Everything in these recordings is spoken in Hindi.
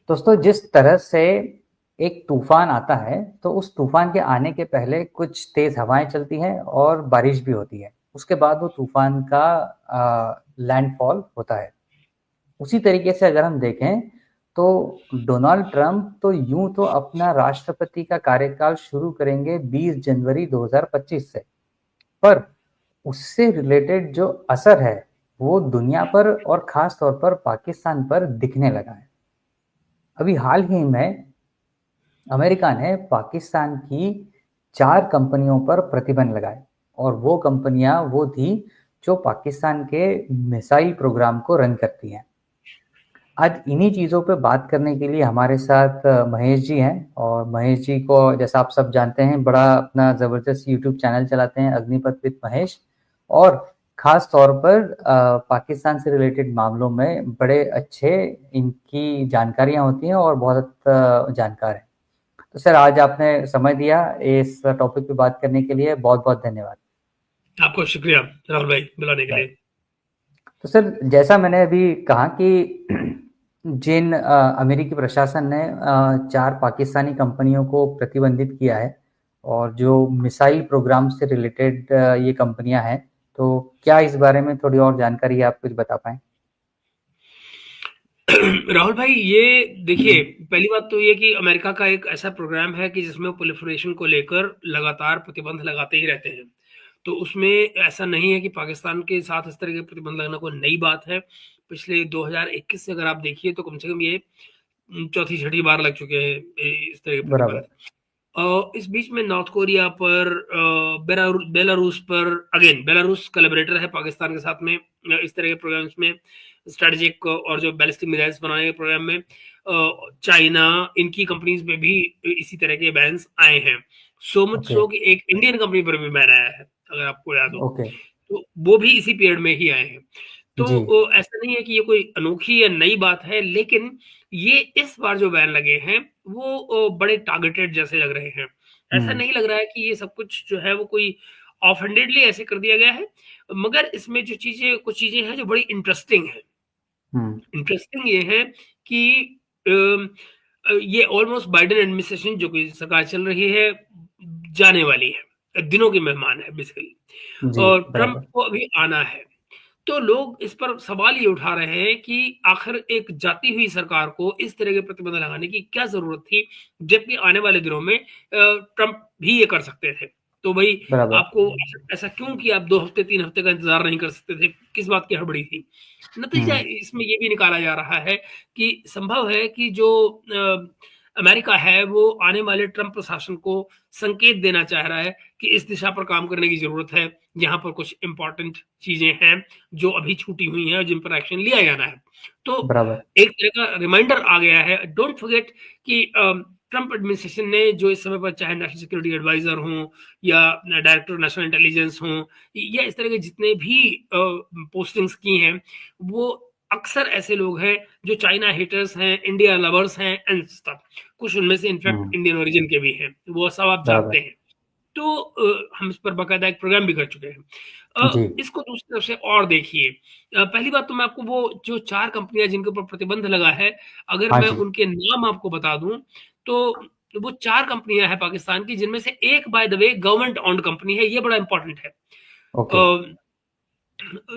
दोस्तों, जिस तरह से एक तूफान आता है, तो उस तूफान के आने के पहले कुछ तेज हवाएं चलती हैं और बारिश भी होती है। उसके बाद वो तूफान का लैंडफॉल होता है। उसी तरीके से अगर हम देखें, तो डोनाल्ड ट्रंप तो यूं तो अपना राष्ट्रपति का कार्यकाल शुरू करेंगे 20 जनवरी 2025 से, पर उससे रिलेटेड जो असर है वो दुनिया पर और खास तौर पर पाकिस्तान पर दिखने लगा है। अभी हाल ही में अमेरिका ने पाकिस्तान की 4 कंपनियों पर प्रतिबंध लगाए, और वो कंपनियां वो थी जो पाकिस्तान के मिसाइल प्रोग्राम को रन करती हैं। आज इन्हीं चीज़ों पे बात करने के लिए हमारे साथ महेश जी हैं, और महेश जी को जैसा आप सब जानते हैं, बड़ा अपना ज़बरदस्त यूट्यूब चैनल चलाते हैं, अग्निपथ विद महेश। और ख़ास तौर पर पाकिस्तान से रिलेटेड मामलों में बड़े अच्छे इनकी जानकारियाँ होती हैं और बहुत जानकार हैं। तो सर, आज आपने समय दिया इस टॉपिक पे बात करने के लिए, बहुत-बहुत धन्यवाद। आपको शुक्रिया राहुल भाई बुलाने के लिए। तो सर, जैसा मैंने अभी कहा कि जिन अमेरिकी प्रशासन ने 4 पाकिस्तानी कंपनियों को प्रतिबंधित किया है, और जो मिसाइल प्रोग्राम से रिलेटेड ये कंपनियां हैं, तो क्या इस बारे में थोड़ी और जानकारी आप कुछ बता पाएं? राहुल भाई, ये देखिए, पहली बात तो ये कि अमेरिका का एक ऐसा प्रोग्राम है कि जिसमें वो प्रोलिफरेशन को लेकर लगातार प्रतिबंध लगाते ही रहते हैं। तो उसमें ऐसा नहीं है कि पाकिस्तान के साथ इस तरह के प्रतिबंध लगना कोई नई बात है। पिछले 2021 से अगर आप देखिए तो कम से कम ये चौथी छठी बार लग चुके हैं इस तरह के प्रतिबंध। बराबर। इस बीच में नॉर्थ कोरिया पर, बेलारूस पर, अगेन बेलारूस कोलैबोरेटर है पाकिस्तान के साथ में इस तरह के प्रोग्राम्स में, स्ट्रेटेजिक और जो बैलिस्टिक मिसाइल्स बनाने के प्रोग्राम में। चाइना, इनकी कंपनीज में भी इसी तरह के बैन्स आए हैं। So much okay. सो कि एक इंडियन कंपनी पर भी बैन आया है, अगर आपको याद हो। ओके। तो वो भी इसी पीरियड में ही आए हैं। तो जी। ऐसा नहीं है कि ये कोई अनोखी या नई बात है, लेकिन ये इस बार जो बैन लगे हैं वो बड़े टारगेटेड जैसे लग रहे हैं। ऐसा हम्म। नहीं लग रहा है कि ये सब कुछ जो है वो कोई ऑफ हैंडेडली ऐसे कर दिया गया है, मगर इसमें जो चीजें, कुछ चीजें हैं जो बड़ी इंटरेस्टिंग है। हम्म। इंटरेस्टिंग ये है कि अम, ये ऑलमोस्ट बाइडेन एडमिनिस्ट्रेशन जो कि सरकार चल रही है, जाने वाली है, दिनों की मेहमान है बेसिकली, जी। और ट्रंप बराबर। को अभी आना है। तो लोग इस पर सवाल ये उठा रहे हैं कि आखिर एक जाती हुई सरकार को इस तरह के प्रतिबंध लगाने की क्या जरूरत थी, जबकि आने वाले दिनों में ट्रंप भी ये कर सकते थे। तो भाई, बराबर। आपको ऐसा क्यों कि आप 2 हफ्ते 3 हफ्ते का इंतजार नहीं कर सकते थे? किस बात की हड़बड़ी थी? नतीजा हम्म। इसमें ये भी निकाला जा रहा है कि संभव है कि जो अमेरिका है वो आने वाले ट्रंप प्रशासन को संकेत देना चाह रहा है कि इस दिशा पर काम करने की जरूरत है। यहाँ पर कुछ इंपॉर्टेंट चीजें हैं जो अभी छूटी हुई हैं और जिन पर एक्शन लिया जाना है। तो बराबर। एक तरह का रिमाइंडर आ गया है। डोंट फॉरगेट कि ट्रंप एडमिनिस्ट्रेशन ने जो इस समय पर, चाहे नेशनल सिक्योरिटी एडवाइजर हों या डायरेक्टर नेशनल इंटेलिजेंस हों, या इस तरह के जितने भी पोस्टिंग्स की हैं, वो अक्सर ऐसे लोग हैं जो चाइना हेटर्स हैं, इंडिया लवर्स हैं एंड स्टफ। कुछ उनमें से इनफैक्ट हम्म। इंडियन ओरिजिन के भी हैं, वो सब आप जानते बराबर। हैं। तो हम इस पर बाकायदा एक प्रोग्राम भी कर चुके हैं। जी। इसको दूसरी तरफ से और देखिए। पहली बात तो मैं आपको वो जो 4 कंपनियां जिनके ऊपर प्रतिबंध लगा है, अगर हाँ मैं जी। उनके नाम आपको बता दूं, तो वो 4 कंपनियां हैं पाकिस्तान की, जिनमें से एक by the way government owned company है। ये बड़ा इंपॉर्टेंट है। Okay.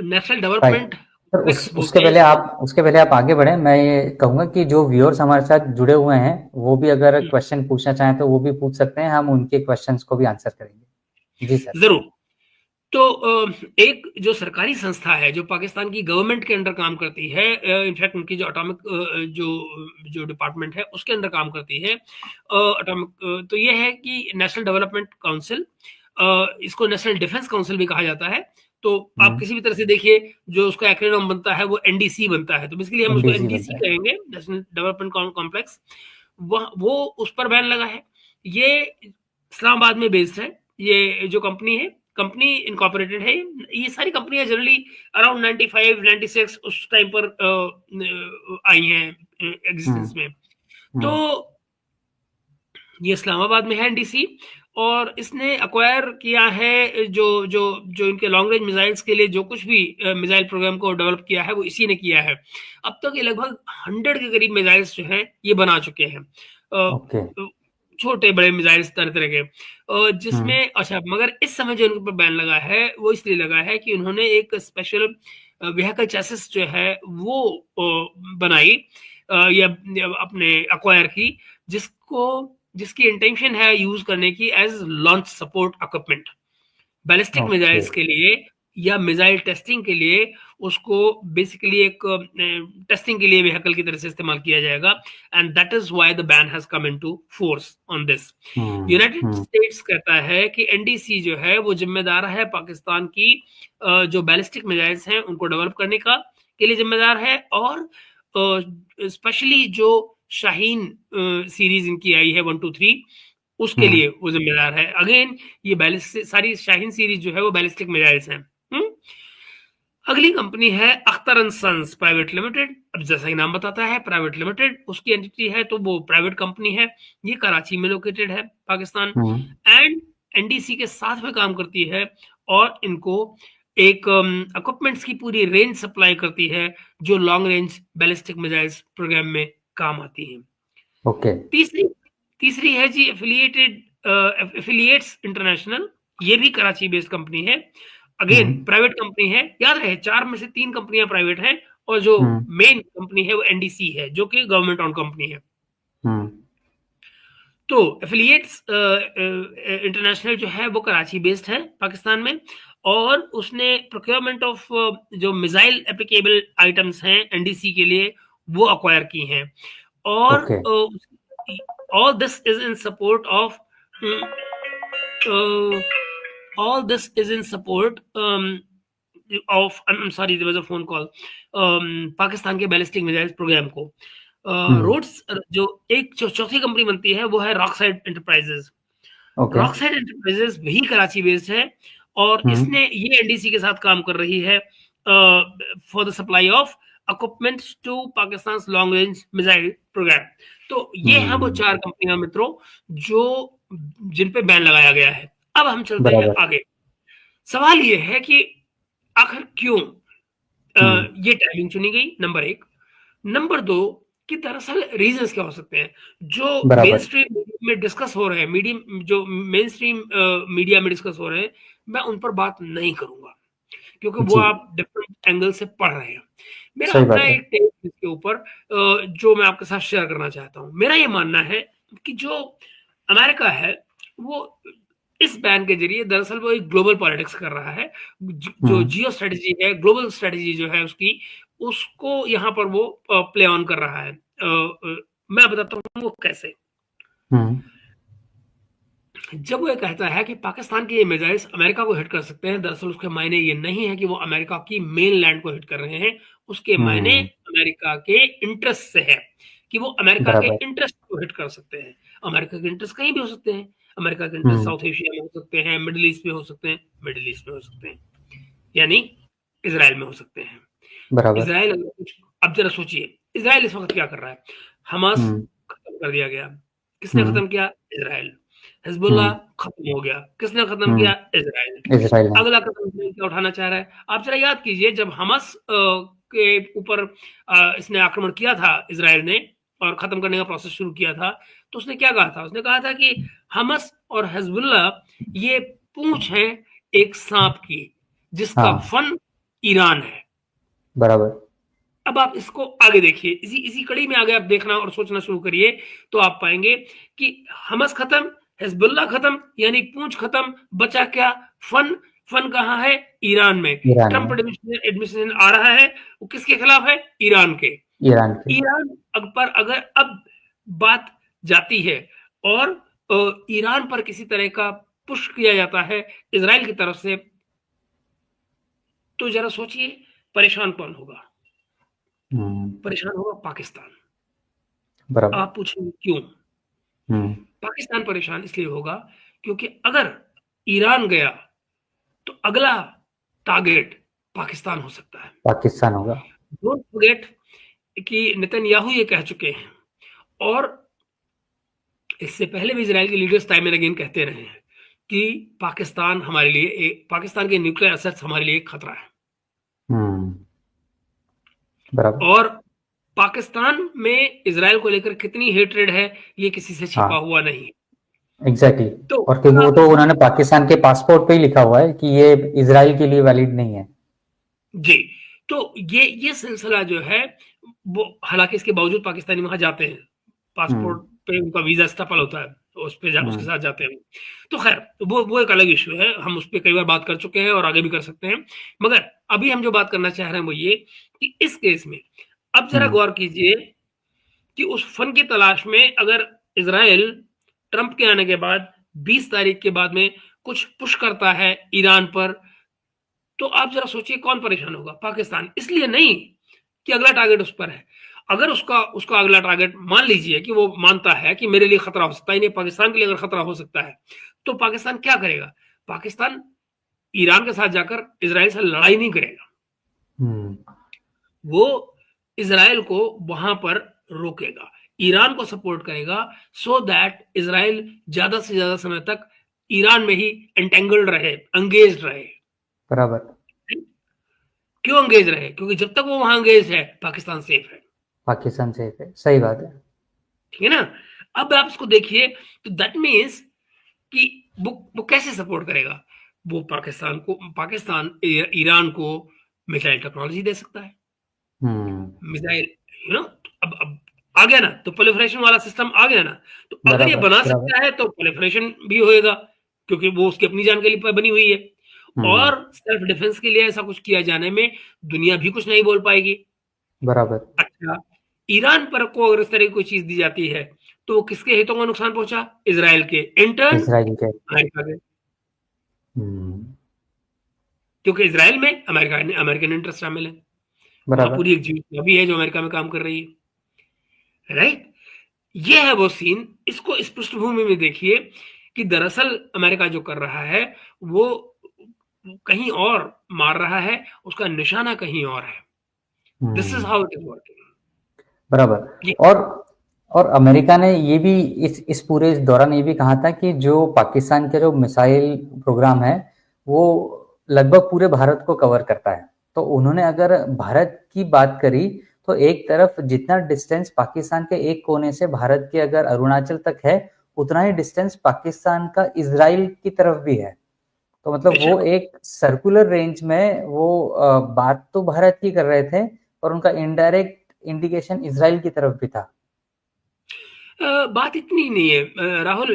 National right. Development sir, complex उसके बोलते हैं पहले इसको। आप आगे बढ़ें, मैं ये कहूँगा कि जो व्यूअर्स हमारे साथ जुड़े हुए हैं, वो भी अगर हम्म, क्वेश्चन पूछना चाहें तो वो भी पूछ सकते हैं, हम उनके क्वेश्चंस को भी आंसर करेंगे। जी सर। जरूर। तो एक जो सरकारी संस्था है जो पाकिस्तान की गवर्नमेंट के अंडर काम करती है, इनफैक्ट उनकी जो एटॉमिक जो जो डिपार्टमेंट है उसके अंदर काम करती है, एटॉमिक, तो ये है कि नेशनल डेवलपमेंट काउंसिल, इसको नेशनल डिफेंस काउंसिल भी कहा जाता है। तो आप हम्म। किसी भी तरह से देखिए, जो उसका एक्रोनिम बनता है वो एनडीसी बनता है, तो बेसिकली हम उसको एनडीसी एनडीसी बनता है। कहेंगे, नेशनल डेवलपमेंट कॉम्प्लेक्स। वह वो उस पर बैन लगा है। ये इस्लामाबाद में बेस्ड है। ये जो कंपनी है, कंपनी इनकॉर्पोरेटेड है। ये सारी कंपनियां जनरली अराउंड 95 96 उस टाइम पर आई हैं हम्म। एग्जिस्टेंस में। तो हम्म। ये इस्लामाबाद में है एनडीसी। और इसने अक्वायर किया है जो जो जो इनके लॉन्ग रेंज मिसाइल्स के लिए जो कुछ भी मिसाइल प्रोग्राम को डेवलप किया है वो इसी ने किया है। अब तक ये लगभग 100 के करीब मिसाइल्स जो हैं ये बना चुके हैं, ओके। छोटे बड़े मिसाइल्स तरह तरह के, जिसमें अच्छा मगर इस समय जो उनके ऊपर बैन लगा है वो इसलिए लगा है कि उन्होंने एक स्पेशल व्हीकल चेसिस जो है वो बनाई, या अपने अक्वायर की, जिसकी इंटेंशन है यूज करने की as launch support equipment ballistic okay. Missiles के लिए या मिसाइल टेस्टिंग के लिए। उसको बेसिकली एक टेस्टिंग के लिए व्हीकल की तरह से इस्तेमाल किया जाएगा, and that is why the ban has come into force on this. United states कहता है कि एनडीसी जो है वो जिम्मेदार है पाकिस्तान की जो बैलिस्टिक मिसाइल्स हैं उनको डेवलप करने का के लिए जिम्मेदार है, और स्पेशली जो शाहीन सीरीज इनकी आई है 1, 2, 3 उसके लिए वो जिम्मेदार है। अगेन ये बैलिस्टिक सारी शाहीन सीरीज जो है वो बैलिस्टिक मिसाइल्स हैं। अगली कंपनी है Akhtar and sons private limited. अब जैसा ही नाम बताता है प्राइवेट लिमिटेड उसकी एंटिटी है तो वो प्राइवेट कंपनी है। ये कराची में लोकेटेड है पाकिस्तान, एंड एनडीसी के साथ में काम करती है और इनको एक इक्विपमेंट्स की पूरी रेंज सप्लाई करती है जो long range ballistic missiles programme में काम आती है। ओके। तीसरी तीसरी है जी एफिलिएट्स इंटरनेशनल। ये भी कराची बेस्ड कंपनी है, अगेन प्राइवेट कंपनी है। याद रहे 4 में से 3 कंपनियां प्राइवेट हैं और जो मेन कंपनी है वो एनडीसी है जो कि गवर्नमेंट ऑन कंपनी है। तो एफिलिएट्स इंटरनेशनल जो है वो कराची बेस्ड है पाकिस्तान में, और उसने प्रोक्योरमेंट ऑफ जो मिसाइल एप्लीकेबल आइटम्स हैं एनडीसी के लिए वो अक्वायर की हैं, और all this is in support of all this is in support of I'm sorry there was a phone call, Pakistan के बैलिस्टिक मिसाइल प्रोग्राम को। रोड्स जो एक चौथी कंपनी बनती है वो है रॉकसाइड एंटरप्राइजेस। रॉकसाइड एंटरप्राइजेस भी कराची बेस्ड है और इसने ये एनडीसी के साथ काम कर रही है for the supply of equipments to Pakistan long range missile programme. तो ये हैं वो 4 कंपनियां मित्रों जो जिन पे बैन लगाया गया है। अब हम चलते हैं आगे। सवाल ये है कि आखिर क्यों ये टाइमिंग चुनी गई, नंबर 1। नंबर 2 कि दरअसल रीजंस क्या हो सकते हैं जो मेन स्ट्रीम में डिस्कस हो रहे हैं, जो मेन स्ट्रीम मीडिया में डिस्कस हो रहे हैं, मैं उन पर बात नहीं करूंगा क्योंकि वो आप डिफरेंट एंगल से पढ़ रहे हैं। मेरा अपना एक टेक इसके ऊपर जो मैं आपके साथ शेयर करना चाहता हूं। मेरा ये मानना है कि जो अमेरिका है वो इस बैन के जरिए दरअसल वो एक ग्लोबल पॉलिटिक्स कर रहा है। जो जियो स्ट्रेटेजी है, ग्लोबल स्ट्रेटेजी जो है उसकी, उसको यहाँ पर वो प्ले ऑन कर रहा है। मैं बताता हूँ वो कैसे। जब वो ये कहता है कि पाकिस्तान के ये मिसाइल्स अमेरिका को हिट कर सकते हैं, दरअसल उसके मायने ये नहीं है कि वो अमेरिका की मेन लैंड को हिट कर रहे हैं। उसके मायने अमेरिका के इंटरेस्ट से है कि वो अमेरिका के इंटरेस्ट को हिट कर सकते हैं। अमेरिका के इंटरेस्ट कहीं भी हो सकते हैं। अमेरिका के इंटरेस्ट साउथ एशिया में हो सकते हैं, मिडिल ईस्ट में हो सकते हैं, मिडिल ईस्ट में हो सकते हैं, यानी इसराइल में हो सकते हैं। इसराइल अब जरा सोचिए, इसराइल इस वक्त क्या कर रहा है? हमास खत्म कर दिया गया। किसने खत्म किया? इसराइल। हिजबुल्लाह खत्म हो गया। किसने खत्म किया? इसराइल। अगला कदम क्या उठाना चाह रहा है? आप जरा याद कीजिए, जब हमास के ऊपर इसने आक्रमण किया था इसराइल ने और खत्म करने का प्रोसेस शुरू किया था, तो उसने क्या कहा था? उसने कहा था कि हमास और हिजबुल्लाह ये पूंछ है एक सांप की जिसका फन ईरान है। बराबर। अब आप इसको आगे देखिए, इसी कड़ी में आगे आप देखना और सोचना शुरू करिए तो आप पाएंगे कि हमास खत्म, हिजबुल्लाह खत्म, यानी पूंछ खत्म, बचा क्या? फन। फन कहाँ है? ईरान में। ट्रंप एडमिनिस्ट्रेशन आ रहा है, वो किसके खिलाफ है? ईरान के। ईरान पर अगर अब बात जाती है और ईरान पर किसी तरह का पुश किया जाता है इजराइल की तरफ से, तो जरा सोचिए परेशान कौन होगा? परेशान होगा पाकिस्तान। आप पूछेंगे क्यों? पाकिस्तान परेशान इसलिए होगा क्योंकि अगर ईरान गया तो अगला टारगेट पाकिस्तान हो सकता है। पाकिस्तान होगा। डोंट फॉरगेट कि नेतन्याहू ये कह चुके हैं और इससे पहले भी इजराइल के लीडर्स टाइम एंड अगेन कहते रहे हैं कि पाकिस्तान के न्यूक्लियर एसेट्स हमारे लिए एक खतरा है। बराबर। और पाकिस्तान में इज़राइल को लेकर कितनी हेट्रेड है, ये किसी से छिपा हाँ, हुआ नहीं है। एग्जैक्टली। तो और क्योंकि अगर वो आप तो इस बात उन्होंने पाकिस्तान के पासपोर्ट पे ही लिखा हुआ है कि ये इजराइल के लिए वैलिड नहीं है। जी, तो ये सिलसिला जो है, वो हालाँकि इसके बावजूद पाकिस्तानी वहाँ जाते हैं। हम्म। पासपोर्ट पे उनका वीज़ा स्टेपल होता है, तो उसके हम्म। साथ जाते हैं। तो ख़ैर, वो एक अलग इश्यू है, हम उस पे कई बार बात कर चुके हैं और आगे भी कर सकते हैं। मगर अभी हम जो बात करना चाह रहे हैं वो ये कि इस केस में अब ज़रा हम्म। गौर कीजिए कि उस फन की तलाश में अगर इज़राइल ट्रंप के आने के बाद 20 तारीख के बाद में कुछ पुश करता है ईरान पर, तो आप ज़रा सोचिए कौन परेशान होगा? पाकिस्तान। इसलिए नहीं कि अगला टारगेट उस पर है। अगर उसका उसका अगला टारगेट मान लीजिए कि वो मानता है कि मेरे लिए खतरा हो सकता है, इन्हें पाकिस्तान के लिए अगर खतरा हो सकता है, तो पाकिस्तान क्या करेगा? पाकिस्तान ईरान के साथ जाकर इज़राइल से लड़ाई नहीं करेगा। हम्म। वो इज़राइल को वहाँ पर रोकेगा, ईरान को सपोर्ट करेगा सो दैट इज़राइल ज़्यादा से ज़्यादा समय तक ईरान में ही एंटेंगल्ड रहे, एंगेज्ड रहे। बराबर। क्यों एंगेज रहे? क्योंकि जब तक वो वहाँ एंगेज है, पाकिस्तान सेफ है। पाकिस्तान से है, सही बात है। ठीक है ना? अब आप इसको देखिए, तो दैट मीन्स कि वो कैसे सपोर्ट करेगा? वो पाकिस्तान ईरान को मिसाइल टेक्नोलॉजी दे सकता है। हम्म। मिसाइल, यू नो, अब आ गया ना, तो प्रोलिफरेशन वाला सिस्टम आ गया ना। तो अगर ये बराबर। बना बराबर। सकता है तो प्रोलिफरेशन भी होएगा, क्योंकि वो उसकी अपनी जान के लिए बनी हुई है। हम्म। और सेल्फ डिफेंस के लिए ऐसा कुछ किया जाने में दुनिया भी कुछ नहीं बोल पाएगी। बराबर। अच्छा, ईरान पर को अगर इस तरह की कोई चीज़ दी जाती है, तो वो किसके हितों को नुकसान पहुँचा? इज़राइल के, इन टर्न इसराइल के। अमेरिका के। हम्म। क्योंकि इज़राइल में अमेरिकन इंटरेस्ट शामिल है। वहाँ बराबर। पूरी एक जीवित लॉबी है जो अमेरिका में काम कर रही है, राइट? ये है वो सीन। इसको इस पृष्ठभूमि में देखिए कि दरअसल अमेरिका जो कर रहा है, वो कहीं और मार रहा है, उसका निशाना कहीं और है। This is hmm. How it is working. बराबर। ये और और अमेरिका ने ये भी इस पूरे दौरान ये भी कहा था कि जो पाकिस्तान के जो मिसाइल प्रोग्राम है वो लगभग पूरे भारत को कवर करता है। तो उन्होंने अगर भारत की बात करी तो एक तरफ जितना डिस्टेंस पाकिस्तान के एक कोने से भारत के अगर अरुणाचल तक है उतना ही डिस्टेंस पाकिस्तान का इजराइल की तरफ भी है। तो मतलब वो बेशक। एक सर्कुलर रेंज में वो बात तो भारत की कर रहे थे और उनका इनडायरेक्ट इंडिकेशन इजराइल की तरफ भी था। बात इतनी नहीं है राहुल।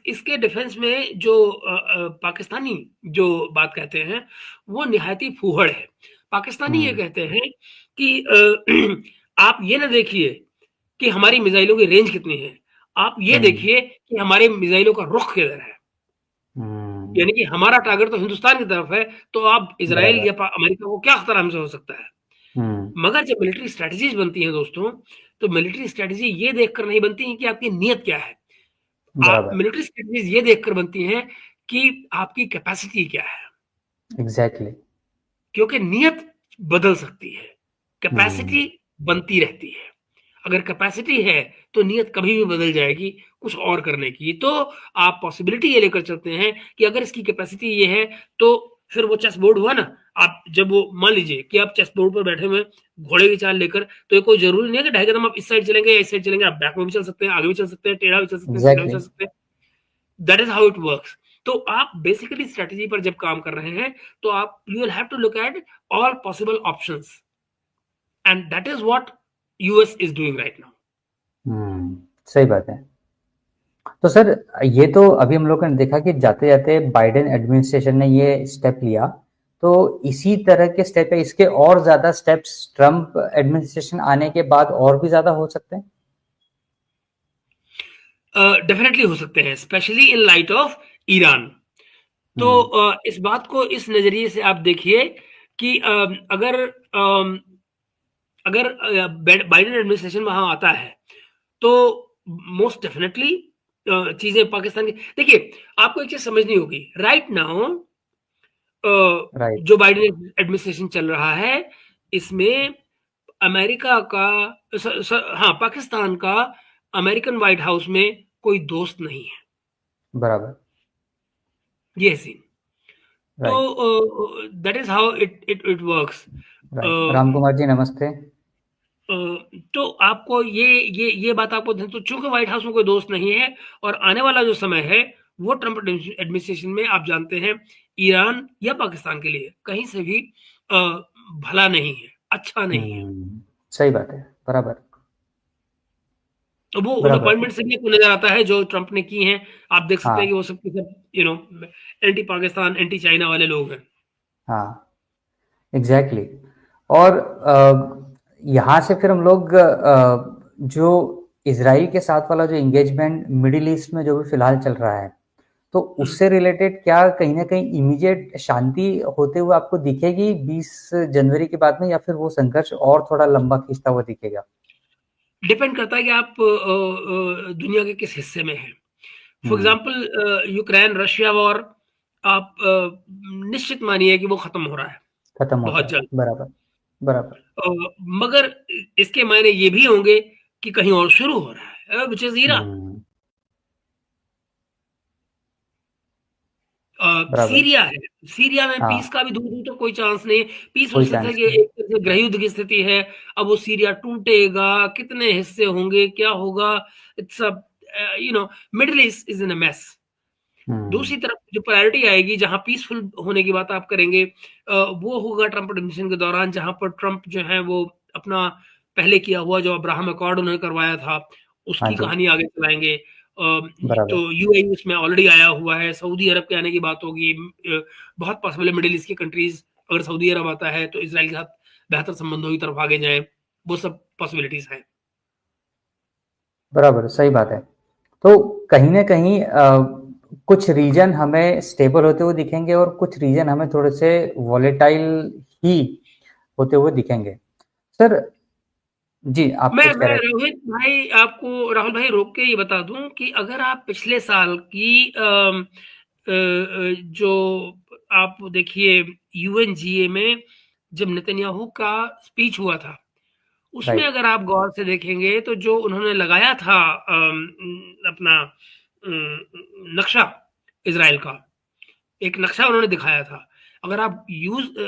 इसके डिफेंस में जो पाकिस्तानी जो बात कहते हैं, वो निहायती फूहड़ है। पाकिस्तानी ये हम्म। कहते हैं कि आप ये ना देखिए कि हमारी मिसाइलों की रेंज कितनी है, आप ये हम्म। देखिए कि हमारे मिसाइलों का रुख किधर है। हम्म। यानी कि हमारा टारगेट तो हिंदुस्तान की तरफ है, तो आप इजराइल बराबर। या अमेरिका को क्या खतरा हमसे हो सकता है? हम्म। मगर जब मिलिट्री स्ट्रेटजीज बनती हैं दोस्तों, तो मिलिट्री स्ट्रेटजी ये देखकर नहीं बनती है कि आपकी नीयत क्या है। आप बराबर। मिलिट्री स्ट्रेटजीज ये देखकर बनती हैं कि आपकी कैपेसिटी क्या है। एग्जैक्टली। क्योंकि नीयत बदल सकती है, हम्म। कैपेसिटी बनती रहती है। अगर कैपेसिटी है तो नीयत कभी भी बदल जाएगी कुछ और करने की। तो आप पॉसिबिलिटी ये लेकर चलते हैं कि अगर इसकी कैपेसिटी ये है, तो फिर वो चेस बोर्ड हुआ ना। आप जब वो मान लीजिए कि आप चेस बोर्ड पर बैठे हुए हैं घोड़े की चाल लेकर, तो ये कोई जरूरी नहीं है कि ढाई कदम आप इस साइड चलेंगे या इस साइड चलेंगे। आप बैक में भी चल सकते हैं, आगे भी चल सकते हैं, टेढ़ा भी चल सकते हैं, सीधा भी एग्जैक्टली। चल सकते हैं। That is how it works. तो आप बेसिकली स्ट्रेटजी पर जब काम कर रहे हैं, तो आप you will have to look at all possible options, and that is what US is doing right now. सही बात है। तो सर ये तो अभी हम लोगों ने देखा कि जाते जाते बाइडेन एडमिनिस्ट्रेशन ने ये स्टेप लिया। तो इसी तरह के स्टेप है, इसके और ज्यादा स्टेप्स ट्रम्प एडमिनिस्ट्रेशन आने के बाद और भी ज्यादा हो सकते हैं। डेफिनेटली हो सकते हैं, specially in light of Iran. तो हम्म। इस बात को इस नजरिए से आप देखिए कि अगर बाइडेन एडमिनिस्ट्रेशन वहां आता है, तो मोस्ट डेफिनेटली चीजें पाकिस्तान की देखिए। आपको एक चीज समझनी होगी right now. Right. Joe Biden administration चल रहा है, इसमें अमेरिका का हाँ, पाकिस्तान का अमेरिकन व्हाइट हाउस में कोई दोस्त नहीं है। बराबर। ये सीन। तो right, that is how it works. Right. Ram Kumar ji, नमस्ते। तो आपको ये बात आपको तो चूंकि व्हाइट हाउस में कोई दोस्त नहीं है और आने वाला जो समय है वो ट्रम्प एडमिनिस्ट्रेशन में आप जानते हैं ईरान या पाकिस्तान के लिए कहीं से भी भला नहीं है, अच्छा नहीं है। सही बात है, बराबर, तो वो उन बराबर। अपॉइंटमेंट से भी आपको नजर आता है जो ट्रम्प ने की हैं। आप देख सकते हैं कि हाँ, वो सब के सब एंटी पाकिस्तान एंटी चाइना वाले लोग हैं। हाँ, एग्जैक्टली और यहाँ से फिर हम लोग जो इसराइल के साथ वाला जो इंगेजमेंट मिडिल ईस्ट में जो भी फिलहाल चल रहा है, तो उससे रिलेटेड क्या कहीं ना कहीं इमीडिएट शांति होते हुए आपको दिखेगी 20 जनवरी के बाद में, या फिर वो संघर्ष और थोड़ा लंबा खींचता हुआ दिखेगा? डिपेंड करता है कि आप दुनिया के किस हिस्से में हैं। For hmm, example Ukraine Russia war आप निश्चित मानिए कि वो खत्म हो रहा है खत्म होता बहुत है, जल्द। बराबर, बराबर। अ, मगर इसके मायने ये भी होंगे कि कहीं और शुरू हो रहा है विच इज ईरान। हम्म, बराबर। सीरिया है। सीरिया में पीस हाँ, का भी दूर दूर तक कोई चांस नहीं है। पीस कोई उस तरह चांस की नहीं। एक तरह से गृहयुद्ध की स्थिति है। अब वो सीरिया टूटेगा, कितने हिस्से होंगे, क्या होगा, it's a Middle East is in a mess. Hmm, दूसरी तरफ जो प्रायोरिटी आएगी जहां पीसफुल होने की बात आप करेंगे वो होगा ट्रंप एडमिनिस्ट्रेशन के दौरान जहां पर ट्रंप जो है वो अपना पहले किया हुआ जो अब्राहम अकॉर्ड उन्होंने करवाया था हाँ उसकी जी, कहानी आगे चलाएंगे। बराबर, तो यूएई उसमें ऑलरेडी आया हुआ है, सऊदी अरब के आने की बात होगी। बहुत पॉसिबल है मिडिल ईस्ट की कंट्रीज अगर सऊदी अरब आता है तो इसराइल के साथ बेहतर संबंधों की तरफ आगे जाए। वो सब पॉसिबिलिटीज हैं। बराबर, सही बात है। तो कहीं ना कहीं कुछ रीजन हमें स्टेबल होते हुए दिखेंगे और कुछ रीजन हमें थोड़े से वॉलेटाइल ही होते हुए दिखेंगे। सर, जी, आप कुछ कह मैं रहे थे? रोहित भाई आपको राहुल भाई रोक के ये बता दूं कि अगर आप पिछले साल की जो आप देखिए यूएनजीए में जब नेतन्याहू का स्पीच हुआ था उसमें राइट, अगर आप गौर से देखेंगे तो जो उन्होंने लगाया था अपना नक्शा इजराइल का एक नक्शा उन्होंने दिखाया था। अगर आप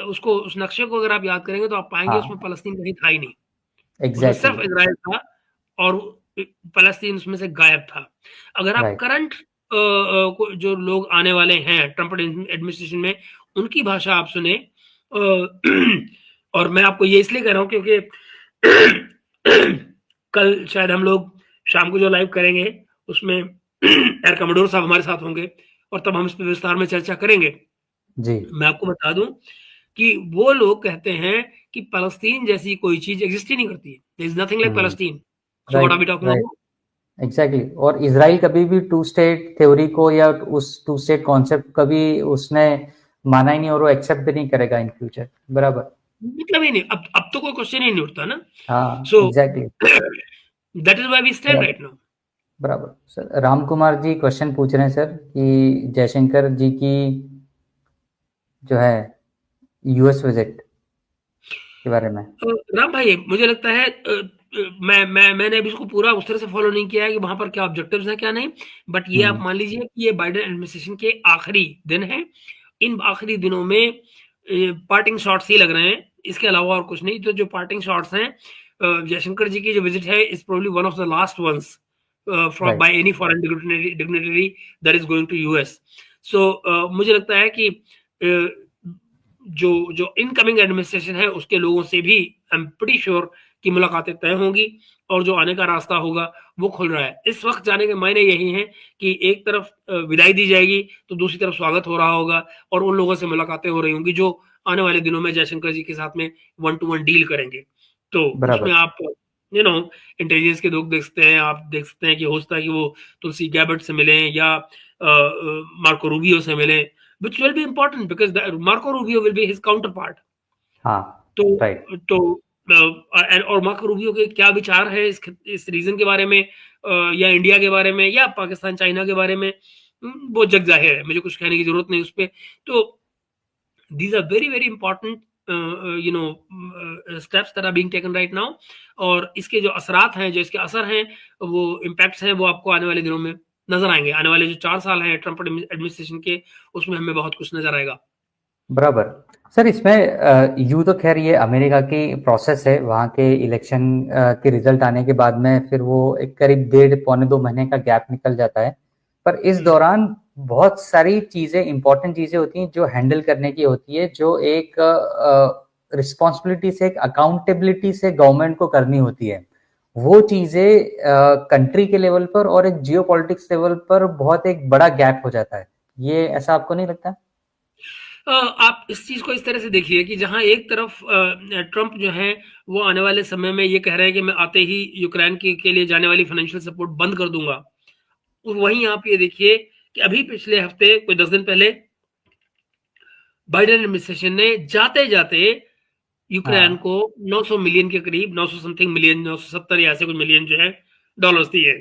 उसको उस नक्शे को अगर आप याद करेंगे तो आप पाएंगे उसमें हाँ, फलस्तीन कहीं था ही नहीं। उसमें एग्जैक्टली, सिर्फ इज़राइल था और फ़लस्तीन उसमें से गायब था। अगर आप राइट, करंट को जो लोग आने वाले हैं ट्रम्प एडमिनिस्ट्रेशन में, उनकी भाषा आप सुने और मैं आपको ये इसलिए कह रहा हूँ क्योंकि कल शायद हम लोग शाम को जो लाइव करेंगे, उसमें एयर कमोडोर साहब हमारे साथ होंगे और तब हम इस पे विस्तार में चर्चा करेंगे। जी, मैं आपको बता दूँ कि वो लोग कहते हैं कि फ़लस्तीन जैसी कोई चीज़ एक्ज़िस्ट ही नहीं करती है। There is nothing like hmm, फ़लस्तीन। So what are right, we talking right, about? Exactly. और इसराइल कभी भी टू स्टेट थ्योरी को या उस टू स्टेट कॉन्सेप्ट कभी उसने माना ही नहीं और वो एक्सेप्ट भी नहीं करेगा इन फ्यूचर, बराबर। मतलब ही नहीं, अब तो कोई क्वेश्चन ही नहीं उठता ना। हाँ, so exactly, that is where we stand बराबर, राइट नाउ। बराबर। सर, राम कुमार जी क्वेश्चन पूछ रहे हैं सर कि जयशंकर जी की जो है यूएस विजिट के बारे में। राम भाई मुझे लगता है मैंने अभी इसको पूरा उस तरह से फॉलो नहीं किया है कि वहां पर क्या ऑब्जेक्टिव्स हैं क्या नहीं। बट ये आप हम्म, मान लीजिए कि ये बाइडेन एडमिनिस्ट्रेशन के आखिरी दिन है। इन आखिरी दिनों में पार्टिंग शॉट्स ही लग रहे हैं, इसके अलावा और कुछ नहीं। तो जो पार्टिंग शॉट्स हैं जयशंकर जी की जो विजिट है is probably one of the last ones from right, by any foreign dignitary that is going to US. So मुझे लगता है कि जो जो इनकमिंग एडमिनिस्ट्रेशन है उसके लोगों से भी आई एम प्रीटी श्योर कि मुलाकातें तय होंगी और जो आने का रास्ता होगा वो खुल रहा है। इस वक्त जाने के मायने यही हैं कि एक तरफ विदाई दी जाएगी तो दूसरी तरफ स्वागत हो रहा होगा और उन लोगों से मुलाकातें हो रही होंगी जो आने वाले दिनों में जयशंकर जी के साथ में वन टू वन डील करेंगे। तो उसमें बराबर, आप इंटेलिजेंस के लोग देख सकते हैं, आप देख सकते हैं कि हो सकता है कि वो तुलसी गैबर्ट से मिलें या मार्को रूबियो से मिलें, which will be important because Marco Rubio will be his counterpart. हाँ, तो राइट, तो और मार्को रूबियो के क्या विचार है इस रीजन के बारे में या इंडिया के बारे में या पाकिस्तान चाइना के बारे में, वो जग जाहिर है, मुझे कुछ कहने की जरूरत नहीं उस पर। तो these are very very important steps that are being taken right now। और इसके जो असरात हैं जो इसके असर हैं वो इम्पैक्ट्स हैं वो आपको आने वाले दिनों में नज़र आएँगे। आने वाले जो 4 साल हैं ट्रम्प एडमिनिस्ट्रेशन के, उसमें हमें बहुत कुछ नज़र आएगा। बराबर। सर इसमें यूँ तो खैर ये अमेरिका की प्रोसेस है, वहाँ के इलेक्शन के रिजल्ट आने के बाद में फिर वो एक करीब 1.5-पौने 2 महीने का गैप निकल जाता है। पर इस दौरान बहुत सारी चीज़ें, इम्पोर्टेंट चीज़ें होती हैं जो हैंडल करने की होती है, जो एक रिस्पॉन्सिबिलिटी से, एक अकाउंटेबिलिटी से गवर्नमेंट को करनी होती है। वो चीज़ें कंट्री के लेवल पर और एक जियोपॉलिटिक्स लेवल पर बहुत एक बड़ा गैप हो जाता है। ये ऐसा आपको नहीं लगता? आप इस चीज़ को इस तरह से देखिए कि जहाँ एक तरफ ट्रम्प जो है वो आने वाले समय में ये कह रहे हैं कि मैं आते ही यूक्रेन के लिए जाने वाली फाइनेंशियल सपोर्ट बंद कर दूंगा। और वहीं आप ये देखिए कि अभी पिछले हफ्ते कोई 10 दिन पहले बाइडेन एडमिनिस्ट्रेशन ने जाते जाते यूक्रेन को 900 मिलियन के करीब, 900 समथिंग मिलियन, 970 या ऐसे कुछ मिलियन जो है डॉलर्स दिए।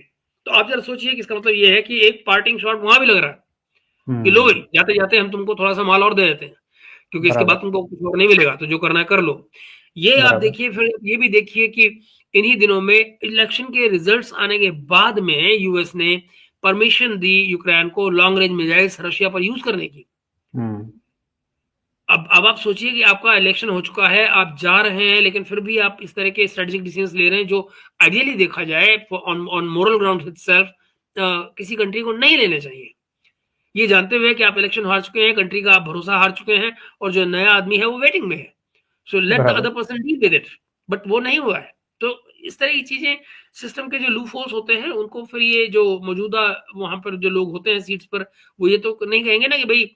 तो आप जरा सोचिए कि इसका मतलब ये है कि एक पार्टिंग शॉट वहां भी लग रहा है कि लो भाई, जाते जाते हम तुमको थोड़ा सा माल और दे देते हैं, क्योंकि इसके बाद बराबर, तुमको कुछ और नहीं मिलेगा, तो जो करना है कर लो। ये आप बराबर। देखिए, फिर ये भी देखिए कि इन्हीं दिनों में इलेक्शन के रिजल्ट्स आने के बाद में यूएस ने परमिशन दी यूक्रेन को लॉन्ग रेंज मिसाइल्स रशिया पर यूज करने की। हुँ, अब आप सोचिए कि आपका इलेक्शन हो चुका है, आप जा रहे हैं, लेकिन फिर भी आप इस तरह के स्ट्रेटेजिक डिसीजंस ले रहे हैं जो आइडियली देखा जाए on on moral ground itself किसी कंट्री को नहीं लेने चाहिए। ये जानते हुए कि आप इलेक्शन हार चुके हैं, कंट्री का आप भरोसा हार चुके हैं और जो नया आदमी है वो वेटिंग में है। सो लेट द बराबर, other person deal with it, but वो नहीं हुआ है। तो इस तरह की चीजें, सिस्टम के जो लूप होल्स होते हैं उनको फिर ये जो मौजूदा वहां पर जो लोग होते हैं सीट्स पर, वो ये तो नहीं कहेंगे ना कि भाई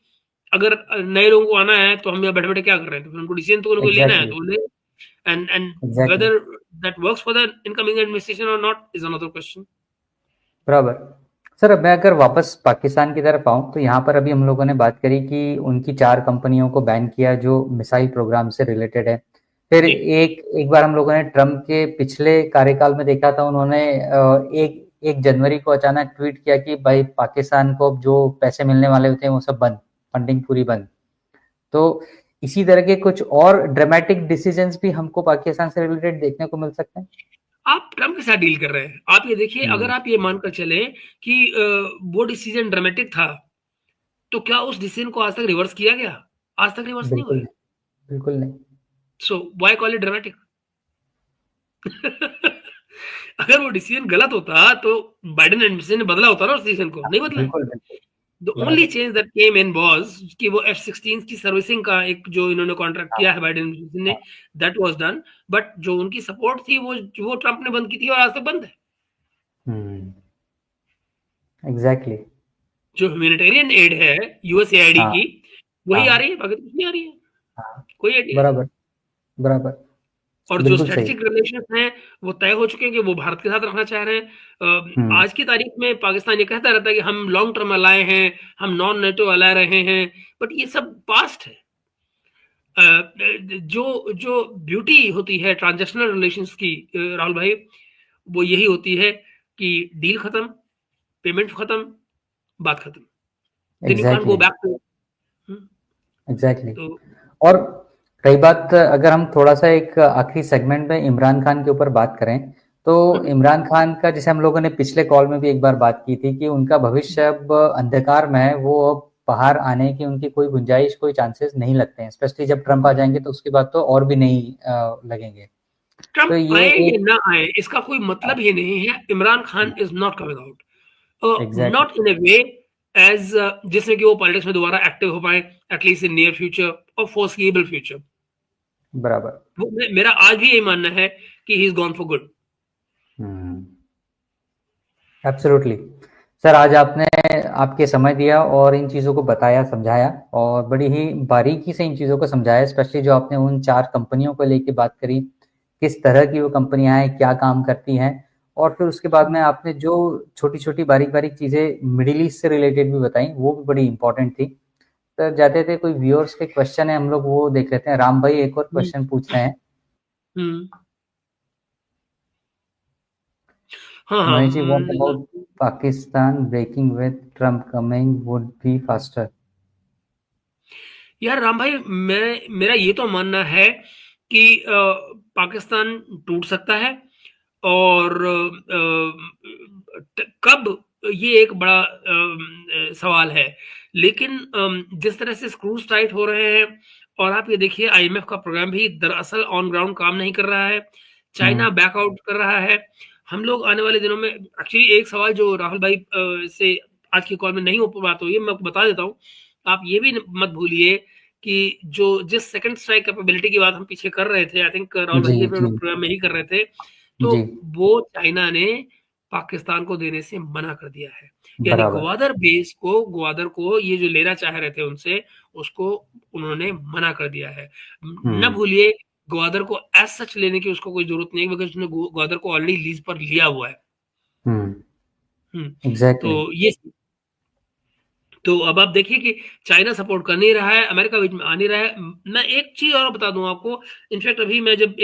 अगर नए लोगों को आना है तो हम यहाँ बैठे बैठे क्या कर रहे हैं, तो फिर उनको डिसीजन तो उनको लेना है एग्ज़ैक्टली, तो वो ले। And exactly, whether that works for the incoming administration और नॉट इज अनदर क्वेश्चन। बराबर। सर अब मैं अगर वापस पाकिस्तान की तरफ आऊँ, तो यहाँ पर अभी हम लोगों ने बात करी कि उनकी 4 कंपनियों को बैन किया जो मिसाइल प्रोग्राम से रिलेटेड है। फिर जी। एक एक बार हम लोगों ने ट्रम्प के पिछले कार्यकाल में देखा था, उन्होंने 1 जनवरी को अचानक ट्वीट किया कि भाई पाकिस्तान को अब जो पैसे मिलने वाले होते हैं वो सब बंद, फंडिंग पूरी बंद। तो इसी तरह के कुछ और ड्रामेटिक डिसीजंस भी हमको पाकिस्तान से रिलेटेड देखने को मिल सकते हैं। आप ट्रम्प के साथ डील कर रहे हैं, आप ये देखिए, अगर हम्म, आप ये मानकर चले कि वो डिसीजन ड्रामेटिक था, तो क्या उस डिसीजन को आज तक रिवर्स किया गया? आज तक रिवर्स नहीं हुआ बिल्कुल है। नहीं, बिल्कुल नहीं। So why call it dramatic? अगर वो डिसीजन गलत होता तो बाइडेन एडमिनिस्ट्रेशन ने बदला होता ना उस डिसीजन को, हाँ, नहीं बदला है। बिल्कुल, बिल्कुल, द ओनली बराबर। Change that came in was कि वो F-16 की सर्विसिंग का एक जो इन्होंने कॉन्ट्रैक्ट हाँ, किया है बाइडेन एडमिनिस्ट्रेशन ने, हाँ, दैट वाज डन। बट जो उनकी सपोर्ट थी वो ट्रम्प ने बंद की थी और आज तक बंद है। हुँ, एग्ज़ैक्टली, जो ह्यूमैनिटेरियन एड है यूएसएआईडी हाँ, की, वही आ हाँ, रही है, बाकी तो कुछ नहीं आ रही है। हाँ, कोई आइडिया नहीं। बराबर, बराबर, और जो बिल्कुल सही। स्ट्रेटेजिक रिलेशंस हैं, वो तय हो चुके हैं कि वो भारत के साथ रखना चाह रहे हैं। हुँ, आज की तारीख में पाकिस्तान ये कहता रहता है कि हम लॉन्ग टर्म अलाय हैं, हम नॉन नेटो अलाय रहे हैं, बट ये सब पास्ट है। जो जो ब्यूटी होती है ट्रांजैक्शनल रिलेशंस की, राहुल भाई, वो यही होती है कि डील खत्म, पेमेंट खत्म, बात खत्म। Then you can't go exactly, back to. Exactly. तो और रही बात, अगर हम थोड़ा-सा एक आखिरी सेगमेंट में इमरान खान के ऊपर बात करें, तो हम्म, इमरान खान का जैसे हम लोगों ने पिछले कॉल में भी एक बार बात की थी कि उनका भविष्य अब अंधकार में है, वो अब बाहर आने की उनकी कोई गुंजाइश, कोई चांसेस नहीं लगते हैं। स्पेशली जब ट्रम्प आ जाएँगे तो उसके बाद तो और भी नहीं लगेंगे। तो ट्रम्प ये आए या एक ना आए इसका कोई हाँ, मतलब ही नहीं है। Imran Khan is not coming out, exactly, not in a way as जिसमें कि वो पॉलिटिक्स में दोबारा एक्टिव हो पाए, एटलीस्ट इन नियर फ्यूचर और फोर्सबल फ्यूचर। बराबर। वो मेरा आज भी यही मानना है कि he is gone for good. Hmm. Absolutely. Sir आज आपने आपके समय दिया और इन चीज़ों को बताया, समझाया और बड़ी ही बारीकी से इन चीज़ों को समझाया, स्पेशली जो आपने उन 4 कंपनियों को लेके बात करी, किस तरह की वो कंपनियाँ हैं, क्या काम करती हैं और फिर उसके बाद में आपने जो छोटी-छोटी, बारीक-बारीक चीज़ें मिडल ईस्ट से रिलेटेड भी बताई, वो भी बड़ी इम्पोर्टेंट थी। सर जाते-जाते कोई व्यूअर्स के क्वेश्चन है, हम लोग वो देख लेते हैं। राम भाई एक और हम्म, क्वेश्चन पूछ रहे हैं। हम्म, हाँ हाँ, Manish ji, what about Pakistan breaking with Trump coming would be faster? यार राम भाई, मेरा ये तो मानना है कि पाकिस्तान टूट सकता है, और कब ये एक बड़ा सवाल है। लेकिन जिस तरह से स्क्रूज टाइट हो रहे हैं और आप ये देखिए आईएमएफ का प्रोग्राम भी दरअसल ऑन ग्राउंड काम नहीं कर रहा है। चाइना बैकआउट कर रहा है। हम लोग आने वाले दिनों में एक्चुअली एक सवाल जो राहुल भाई से आज की कॉल में नहीं हो बात हुई है, मैं आपको बता देता हूँ। आप ये भी मत भूलिए कि जो जिस सेकंड स्ट्राइक कैपेबिलिटी की बात हम पीछे कर रहे थे, आई थिंक राहुल भाई के प्रोग्राम में ही कर रहे थे, तो वो चाइना ने पाकिस्तान को देने से मना कर दिया है। यानी ग्वादर को ये जो लेना चाह रहे थे उनसे, उसको उन्होंने मना कर दिया है। न भूलिए ग्वादर को एज सच लेने की उसको कोई जरूरत नहीं है, बिकॉज उसने ग्वादर को ऑलरेडी लीज पर लिया हुआ है। एग्जैक्टली। तो अब आप देखिए कि चाइना सपोर्ट कर नहीं रहा है, अमेरिका बीच में आ नहीं रहा है। मैं एक चीज और बता दूं आपको, इनफैक्ट अभी मैं जब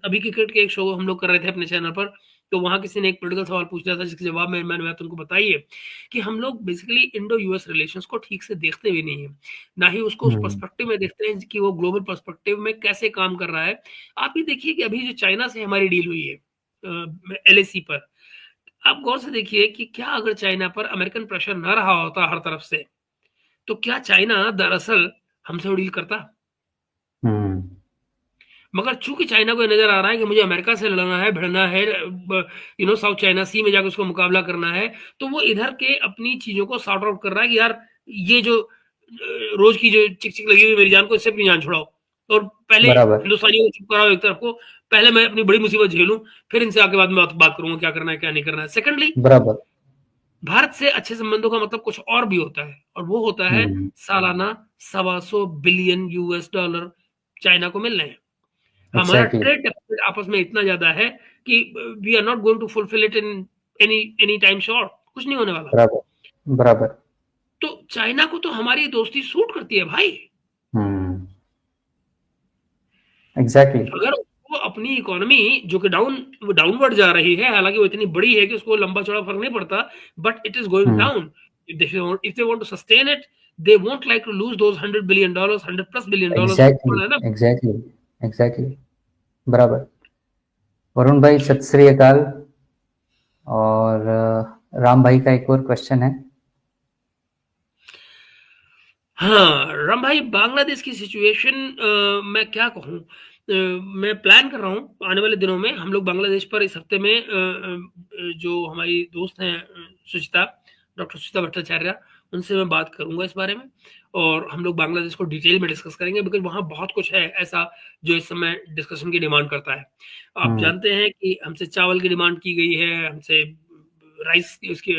अभी क्रिकेट के एक शो हम लोग कर रहे थे अपने चैनल पर, तो वहां किसी ने एक पॉलिटिकल सवाल पूछ रहा था जिसके जवाब में मैंने तुमको बताइए कि हम लोग बेसिकली इंडो यूएस रिलेशंस को ठीक से देखते भी नहीं है, ना ही उसको उस पर्सपेक्टिव में देखते हैं कि वो ग्लोबल पर्सपेक्टिव में कैसे काम कर रहा है। आप ही देखिए कि अभी जो चाइना से हमारी डील हुई है एलएसी पर, आप गौर से देखिए कि क्या अगर चाइना पर अमेरिकन प्रेशर न रहा होता हर तरफ से, तो क्या चाइना दरअसल हमसे डील करता? मगर चूंकि चाइना को नजर आ रहा है कि मुझे अमेरिका से लड़ना है, भिड़ना है, साउथ चाइना सी में जाकर उसको मुकाबला करना है, तो वो इधर के अपनी चीजों को सॉर्ट आउट कर रहा है कि यार ये जो रोज की जो चिक चिक लगी हुई मेरी जान को, इससे अपनी जान छुड़ाओ। और पहले हिंदुस्तानियों को चुप कराओ एक तरफ को, पहले मैं अपनी बड़ी मुसीबत झेलूं, फिर इनसे आके बाद में बात करूंगा क्या करना है क्या नहीं करना है। सेकेंडली, भारत से अच्छे संबंधों का मतलब कुछ और भी होता है, और वो होता है सालाना 125 बिलियन यूएस डॉलर चाइना को मिल रहे हैं। हमारा ट्रेड डेफिसिट आपस में इतना ज्यादा है कि we are not going to fulfil it in any time short, कुछ नहीं होने वाला। बराबर। तो चाइना को तो हमारी दोस्ती सूट करती है भाई। एग्जैक्टली। अगर वो अपनी इकोनॉमी जो कि डाउनवर्ड जा रही है, हालांकि वो इतनी बड़ी है कि उसको लंबा चौड़ा फर्क नहीं पड़ता, but it is going down. if they want to sustain it, they won't like to lose those $100 billion, $100+ billion। Exactly. बराबर। वरुण भाई सत श्री अकाल। और राम भाई का एक और क्वेश्चन है। हाँ राम भाई, बांग्लादेश की सिचुएशन मैं क्या कहूँ, मैं प्लान कर रहा हूँ आने वाले दिनों में हम लोग बांग्लादेश पर इस हफ्ते में जो हमारी दोस्त हैं डॉक्टर सुचिता भट्टाचार्य, उनसे मैं बात करूंगा इस बारे में, और हम लोग बांग्लादेश को डिटेल में डिस्कस करेंगे, बिकॉज वहाँ बहुत कुछ है ऐसा जो इस समय डिस्कशन की डिमांड करता है। आप जानते हैं कि हमसे चावल की डिमांड की गई है, हमसे राइस उसके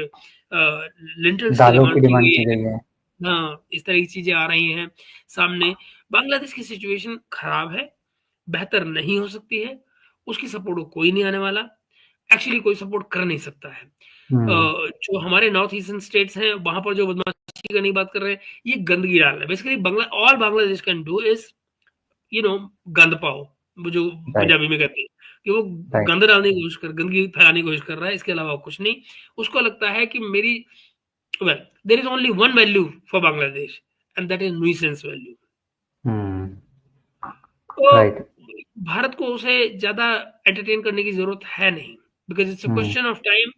लिंटल्स की डिमांड की गई है। हाँ, इस तरह की चीजें आ रही हैं सामने। बांग्लादेश की सिचुएशन खराब है, बेहतर नहीं हो सकती है, उसकी सपोर्ट को कोई नहीं आने वाला, एक्चुअली कोई सपोर्ट कर नहीं सकता है। जो हमारे नॉर्थ ईस्टर्न स्टेट्स हैं वहां पर जो बदमाशी करने की बात कर रहे हैं, ये गंदगी डाल रहे हैं। Basically all Bangladesh can do is गंद पाओ, वो जो पंजाबी में कहते हैं कि वो गंद डालने की कोशिश कर, गंदगी फैलाने की कोशिश कर रहा है, इसके अलावा कुछ नहीं। उसको लगता है कि मेरी there is only one value for Bangladesh, and that is nuisance value। तो भारत को उसे ज्यादा एंटरटेन करने की जरूरत है नहीं, because it's a question of time.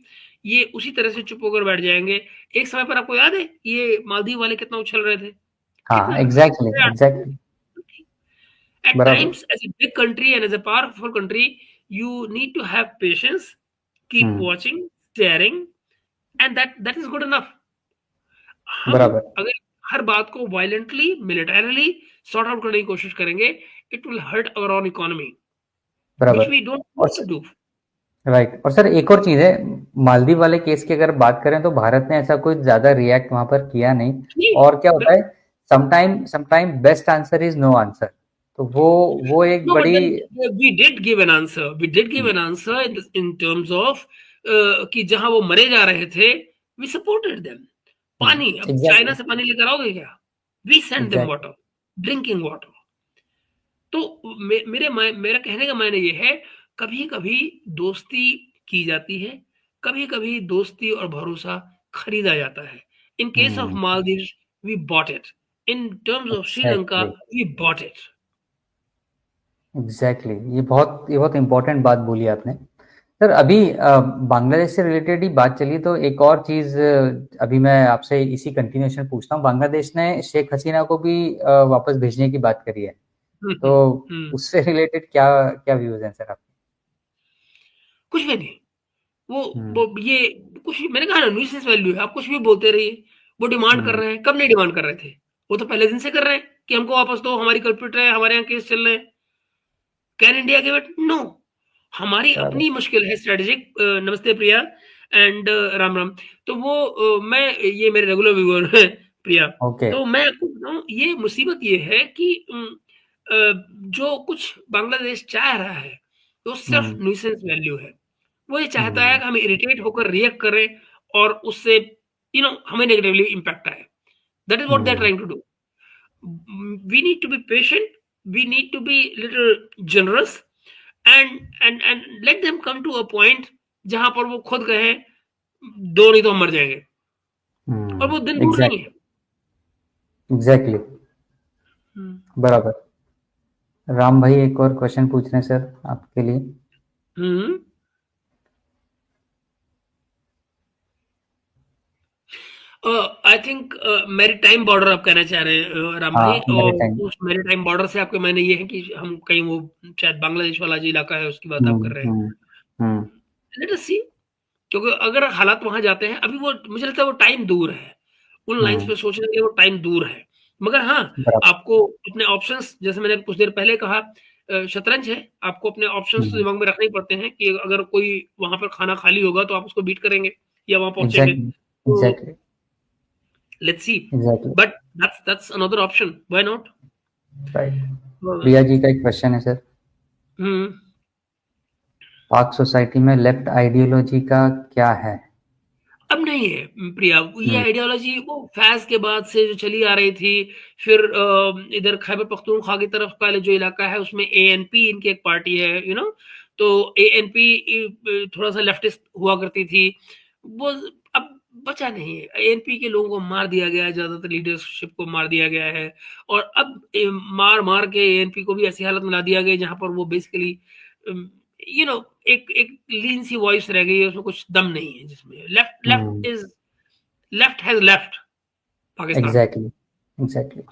ये उसी तरह से चुप होकर बैठ जाएंगे। एक समय पर आपको याद है ये मालदीव वाले कितना उछल रहे थे? Exactly. At times, as a big country and as a powerful country, you need to have patience, keep watching, staring, and that is good enough। हम अगर हर बात को वायलेंटली मिलिटरीली सॉर्ट आउट करने की कोशिश करेंगे, it will hurt our own economy, which we don't want to do. Right. और सर एक और चीज है, मालदीव वाले केस की अगर बात करें तो भारत ने ऐसा कुछ ज्यादा रिएक्ट वहां पर किया नहीं। और क्या होता है, sometime best answer is no answer. तो वो एक बड़ी we did give an answer in terms of कि जहां वो मरे जा रहे थे, वी सपोर्टेड देम। पानी, अब चाइना से पानी लेकर आओगे क्या? We send them water, drinking water. तो मेरा कहने का मायने ये है, कभी कभी दोस्ती की जाती है, कभी कभी दोस्ती और भरोसा खरीदा जाता है। In case of Maldives we bought it, in terms of Sri Lanka we bought it. Exactly. ये बहुत इंपॉर्टेंट बात बोली आपने। सर अभी बांग्लादेश से रिलेटेड ही बात चली तो एक और चीज अभी मैं आपसे इसी कंटिन्यूएशन पूछता हूँ। बांग्लादेश ने शेख हसीना को भी वापस भेजने की बात करी है, हम्म, तो हम्म। उससे रिलेटेड क्या क्या व्यूज हैं सर आपके? कुछ भी नहीं। वो हम्म। वो ये कुछ भी, मैंने कहा ना, न्यूसेंस वैल्यू है, आप कुछ भी बोलते रहिए। वो डिमांड कर हम्म। रहे हैं, कब नहीं डिमांड कर रहे थे? वो तो पहले दिन से कर रहे हैं कि हमको वापस दो, हमारी कल्प्रिट है, हमारे यहाँ केस चल रहे हैं। Can India give it? No. हमारी करेक्ट। अपनी मुश्किल है स्ट्रेटेजिक। नमस्ते प्रिया एंड राम राम। तो वो मैं, ये मेरे रेगुलर व्यूअर है प्रिया। ओके। तो मैं आपको बताऊं, ये मुसीबत ये है कि जो कुछ बांग्लादेश चाह रहा है वो सिर्फ हम्म। न्यूसेंस वैल्यू है। वो ये चाहता है हम्म। कि हम इरिटेट होकर रिएक्ट करें और उससे हमें नेगेटिवली इम्पैक्ट आए। That is what they are hmm. Trying to do. We need to be patient, we need to be little generous, and let them come to a point जहां पर वो खुद कहें दो नहीं तो हम मर जाएंगे। और वो दिन दूर नहीं एग्जैक्ट है। एग्जैक्टली। हम्म। बराबर। राम भाई एक और क्वेश्चन पूछ रहे हैं सर आपके लिए। हम्म। आई थिंक मैरीटाइम बॉर्डर आप कहना चाह रहे हैं राम भाई, हाँ मेरे और टाइम। उस मैरीटाइम बॉर्डर से आपके मायने ये है कि हम कहीं वो शायद बांग्लादेश वाला जो इलाका है उसकी बात आप कर रहे हैं। हम्म। हम्म। लेट अस सी। क्योंकि अगर हालात वहां जाते हैं, अभी वो मुझे लगता है वो टाइम दूर है, उन लाइंस हम्म। पे सोचने के लिए वो टाइम दूर है। मगर हाँ, बराबर। आपको अपने ऑप्शंस, जैसे मैंने कुछ देर पहले कहा, शतरंज है, आपको अपने ऑप्शंस तो हम्म। दिमाग में रखने ही पड़ते हैं कि अगर कोई वहां पर खाना खाली होगा तो आप उसको बीट करेंगे या वहां पहुंचेंगे। एग्जैक्टली तो exactly let's see. Exactly. But that's another option, why not? Right. Priya ji का एक क्वेश्चन है सर। हम्म। पाक सोसाइटी में लेफ्ट आइडियोलॉजी का क्या है? अब नहीं है प्रिया, ये हम्म। आइडियोलॉजी वो फैज़ के बाद से जो चली आ रही थी। फिर इधर खैबर पख्तूनख्वा की तरफ का जो इलाका है उसमें एएनपी इनकी एक पार्टी है, तो एएनपी थोड़ा सा लेफ्टिस्ट हुआ करती थी। वो अब बचा नहीं है। एएनपी के लोगों को मार दिया गया है, ज्यादातर लीडरशिप को मार दिया गया है। और अब मार मार के एएनपी को भी ऐसी हालत में ला दिया गया जहां पर वो बेसिकली यू नो एक एक लीन सी वॉइस रह गई है, उसमें कुछ दम नहीं है, जिसमें left hmm. Left has left Pakistan. Exactly exactly.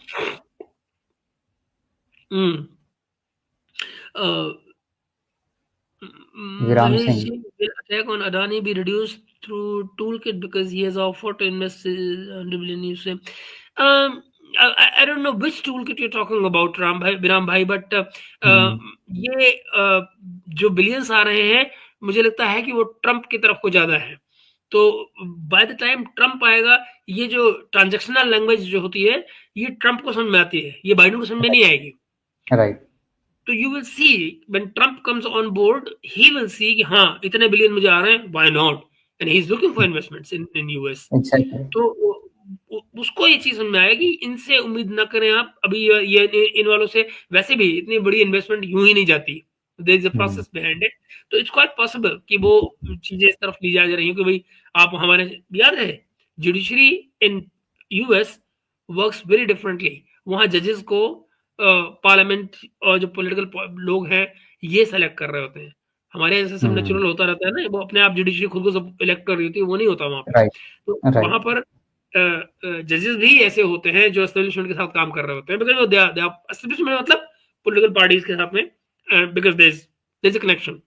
Hmm. विराम Mahesh Singh. ji, will attack on Adani be reduced through toolkit because he has offered to invest 100 billion? You say, I don't know which toolkit you're talking about, Ram bhai, but हम्म। ये जो बिलियंस आ रहे हैं, मुझे लगता है कि वो ट्रंप की तरफ को ज्यादा है। तो बाय द टाइम ट्रंप आएगा, ये जो ट्रांजैक्शनल लैंग्वेज जो होती है, ये ट्रंप को समझ में आती है, ये बाइडेन को समझ में नहीं आएगी। राइट। तो you will see when Trump comes on board, he will see कि हाँ इतने बिलियन मुझे आ रहे हैं, why not, and he is looking for investments in US. Exactly. तो उसको ये चीज समझ में आएगी। इनसे उम्मीद ना करें आप अभी, ये इन वालों से वैसे भी इतनी बड़ी इन्वेस्टमेंट यूं ही नहीं जाती, there is a hmm. Process behind it. तो इट्स क्वाइट पॉसिबल कि वो चीजें इस तरफ ली जा रही हैं कि भाई आप हमारे, याद है judiciary in US works very differently. वहां जजेस को पार्लियामेंट और जो पॉलिटिकल लोग हैं ये सेलेक्ट कर रहे होते हैं। हमारे यहाँ जैसे सब हम्म। नेचुरल होता रहता है ना, वो अपने आप जुडिशरी खुद को सब इलेक्ट कर रही होती है, वो नहीं होता वहां पे। राइट। तो वहां राइट। पर जजेस भी ऐसे होते हैं जो एस्टेब्लिशमेंट के साथ काम कर रहे होते हैं, बिकॉज दे आर एस्टेब्लिशमेंट मतलब पॉलिटिकल पार्टीज के साथ में, because there is a connection.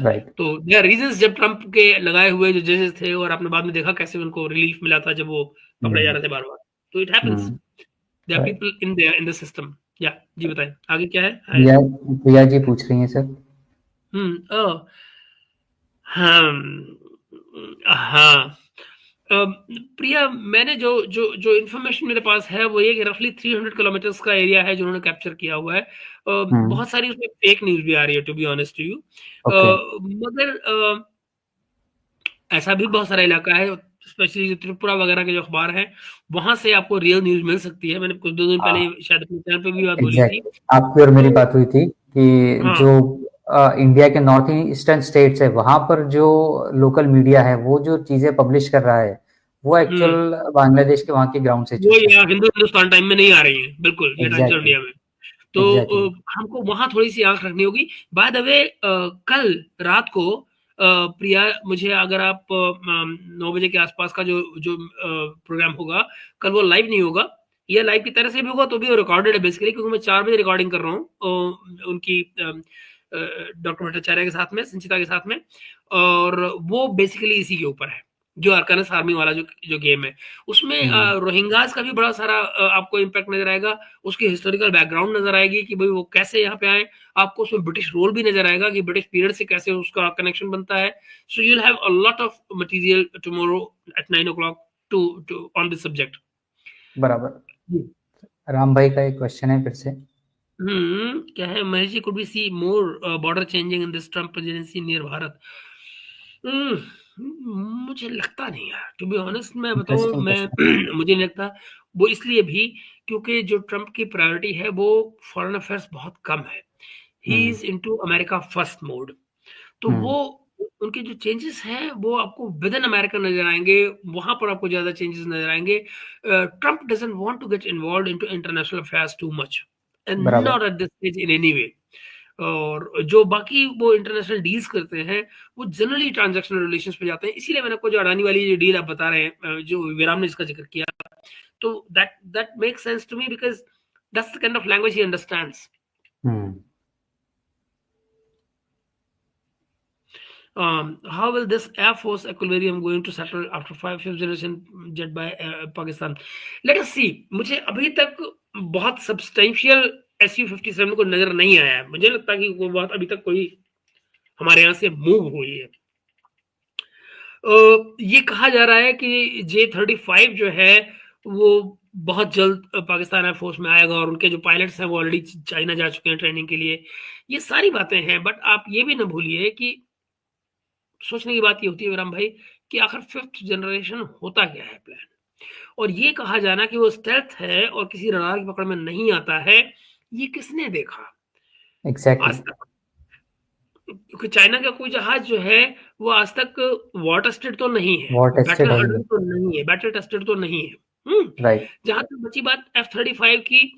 Right. तो देयर आर रीजंस जब ट्रंप के लगाए हुए जो जजेस थे, और आपने बाद में देखा कैसे उनको रिलीफ मिला था जब वो पकड़े जा हम्म। रहे थे बार बार। तो it happens, hmm. There are right. People in the system. या जी बताएं आगे क्या है। प्रिया प्रिया जी पूछ रही हैं सर। ओह, हाँ, हाँ। प्रिया, मैंने जो जो जो इन्फॉर्मेशन मेरे पास है वो ये कि रफली 300 किलोमीटर्स का एरिया है जो उन्होंने कैप्चर किया हुआ है। हम्म। बहुत सारी उसमें फेक न्यूज़ भी आ रही है, to be honest to you. Okay. मगर ऐसा भी बहुत सारा इलाका है, स्पेशली जो त्रिपुरा वगैरह के जो अखबार हैं, वहाँ से आपको रियल न्यूज़ मिल सकती है। मैंने कुछ 2 दिन हाँ पहले शायद अपने चैनल पे भी बात बोली थी। एग्जैक्टली। आपकी और मेरी तो बात हुई थी कि हाँ, जो इंडिया के नॉर्थ ईस्टर्न स्टेट्स है वहां पर जो लोकल मीडिया है वो जो चीजें पब्लिश कर रहा है वो हुँ, एक्चुअल बांग्लादेश के वहां की ग्राउंड वो सिचुएशन या है। हिंदुस्तान टाइम में नहीं आ रही हैं, बिल्कुल, या टाइम्स ऑफ एग्जैक्टली। इंडिया में। तो एग्ज़ैक्टली। हमको वहाँ थोड़ी-सी आँख रखनी होगी। बाय द वे कल रात को प्रिया मुझे अगर आप 9 बजे के आस-पास का जो जो प्रोग्राम होगा, कल वो लाइव नहीं होगा, या लाइव की तरह से भी होगा तो भी वो रिकॉर्डेड है बेसिकली, क्योंकि मैं 4 बजे रिकॉर्डिंग कर रहा हूँ उनकी डॉक्टर भट्टाचार्य के साथ में, संचिता के साथ में, और वो बेसिकली इसी के ऊपर है, जो अरकानस आर्मी वाला जो जो गेम है। उसमें हुँ, रोहिंग्यास का भी बड़ा सारा आपको इम्पैक्ट नज़र आएगा, उसकी हिस्टोरिकल बैकग्राउंड नज़र आएगी कि भई वो कैसे यहाँ पे आए, आपको उसमें ब्रिटिश रोल भी नज़र आएगा कि ब्रिटिश पीरियड से कैसे उसका कनेक्शन बनता है। So you will have a lot of material tomorrow at 9 o'clock to on this subject. बराबर। जी। राम भाई का एक क्वेश्चन है फिर से। क्या है, Mahesh ji, could we see more border changing in this Trump presidency near Bharat? हुँ, मुझे लगता नहीं यार, टू बी ऑनेस्ट मैं बताऊँ, इंटरेस्टिंग मैं क्वेश्चन। मुझे नहीं लगता। वो इसलिए भी क्योंकि जो ट्रम्प की प्रायोरिटी है वो फॉरेन अफेयर्स बहुत कम है। He hmm, is into America first mode. तो हुँ, वो उनके जो चेंजेस हैं वो आपको विद इन अमेरिका नज़र आएँगे, वहाँ पर आपको ज़्यादा चेंजेस नज़र आएँगे। Trump doesn't want to get involved into international affairs too much and बराबर। Not at this stage in any way. और जो बाकी वो इंटरनेशनल डील्स करते हैं, वो जनरली ट्रांज़ैक्शनल रिलेशंस पे जाते हैं। इसीलिए मैंने आपको जो अडानी वाली जो डील आप बता रहे हैं, जो विराम ने इसका ज़िक्र किया, तो that that makes sense to me because that's the kind of language he understands. Hmm, How will this Air Force equilibrium going to settle after 5th generation jet by Pakistan? Let us see. मुझे अभी तक बहुत सब्सटेंशियल SU-57 को नज़र नहीं आया है। मुझे लगता है कि वो बात अभी तक कोई हमारे यहाँ से मूव हुई है। ये कहा जा रहा है कि J-35 जो है वो बहुत जल्द पाकिस्तान एयर फोर्स में आएगा, और उनके जो पायलट्स हैं वो ऑलरेडी चाइना जा चुके हैं ट्रेनिंग के लिए। ये सारी बातें हैं, बट आप ये भी ना भूलिए कि सोचने की बात ये होती है विराम भाई, कि आखिर 5th जनरेशन होता क्या है प्लान? और ये कहा जाना कि वो स्टेल्थ है और किसी रडार की पकड़ में नहीं आता है, ये किसने देखा एग्ज़ैक्टली। आज तक? क्योंकि चाइना का कोई जहाज जो है वो आज तक वॉर टेस्टेड तो नहीं है, वॉर बैटल टेस्टेड है ही हार्डन नहीं। तो नहीं है, बैटल टेस्टेड तो नहीं है। हुँ, राइट। जहाँ तक बची बात F-35 की,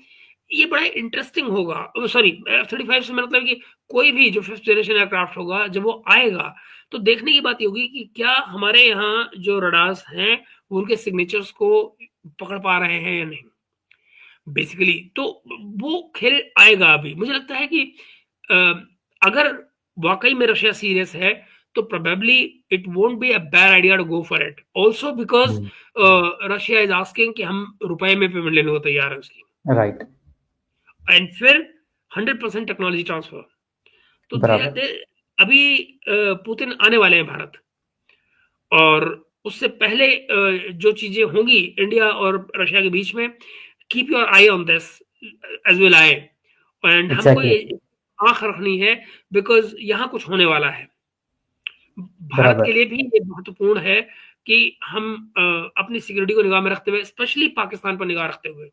ये बड़ा इंटरेस्टिंग होगा। सॉरी, F-35 से मतलब कि कोई भी जो 5th जनरेशन एयरक्राफ्ट होगा, जब वो आएगा, तो देखने की बात ये होगी कि क्या हमारे यहाँ जो रडार्स हैं, वो उनके सिग्नेचर्स को पकड़ पा रहे हैं या नहीं? बेसिकली तो वो खेल आएगा अभी। मुझे लगता है कि अ, अगर वाक़ई में रशिया सीरियस है, तो probably it won't be a bad idea to go for it. Also because hmm, Russia is asking कि हम रुपए में पेमेंट लेने को तैयार हैं उसकी, राइट। एंड फिर 100% टेक्नोलॉजी ट्रांसफर। तो दे बराबर। दे अभी पुतिन आने वाले हैं भारत, और उससे पहले जो चीज़ें होंगी इंडिया और रशिया के बीच में, keep your I on this as will I, and हमको एग्ज़ैक्टली। ये आँख रखनी है, बिकॉज़ यहाँ कुछ होने वाला है। भारत के बराबर। लिए भी ये महत्वपूर्ण है कि हम अपनी सिक्योरिटी को निगाह में रखते हुए, स्पेशली पाकिस्तान पर निगाह रखते हुए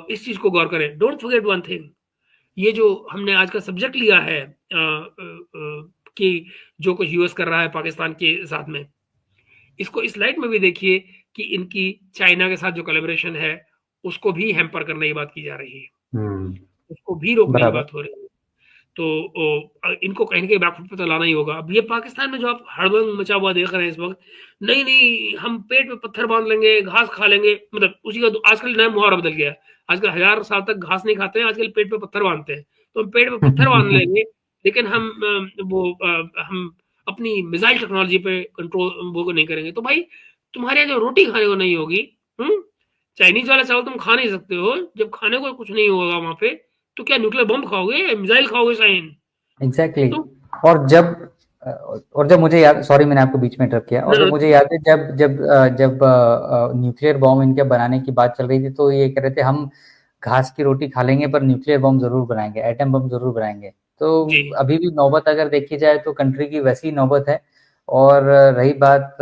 इस चीज़ को गौर करें। डोंट फॉरगेट वन थिंग, ये जो हमने आज का सब्जेक्ट लिया है कि जो कुछ यूएस कर रहा है पाकिस्तान के साथ में, इसको इस लाइट में भी देखिए कि इनकी चाइना के साथ जो कोलैबोरेशन है, उसको भी हैम्पर करने की बात की जा रही है, हुँ, उसको भी रोकने की बराबर। बात हो रही है। तो इनको कहीं न कहीं बैकफुट पे तो लाना ही होगा। अब ये पाकिस्तान में जो आप हड़बंग मचा हुआ देख रहे हैं इस वक़्त, नहीं, नहीं हम पेट में पत्थर बाँध लेंगे, घास खा लेंगे, मतलब उसी का आजकल नया मुहावरा बदल गया है। आजकल हज़ार साल तक घास नहीं खाते हैं, आजकल पेट पे पत्थर बाँधते हैं। तो हम पेट में पत्थर बाँध लेंगे, लेकिन हम अपनी मिसाइल टेक्नोलॉजी पे कंट्रोल वो नहीं करेंगे। तो भाई तुम्हारे यहाँ जो रोटी खाने को नहीं होगी, हुँ? चाइनीज़ वाला चावल तुम खा नहीं सकते हो, जब खाने को कुछ नहीं होगा वहाँ पे, तो क्या न्यूक्लियर बम खाओगे? मिसाइल खाओगे शायद। एग्ज़ैक्टली। तो और जब और जब मुझे याद, सॉरी मैंने आपको बीच में इंटरप्ट किया, और जब मुझे याद है जब न्यूक्लियर बॉम्ब इनके बनाने की बात चल रही थी, तो ये कह रहे थे हम घास की रोटी खा लेंगे पर न्यूक्लियर बॉम्ब ज़रूर बनाएँगे, एटम बम ज़रूर बनाएँगे। तो जी। अभी भी नौबत अगर देखी जाए तो कंट्री की वैसी नौबत है। और रही बात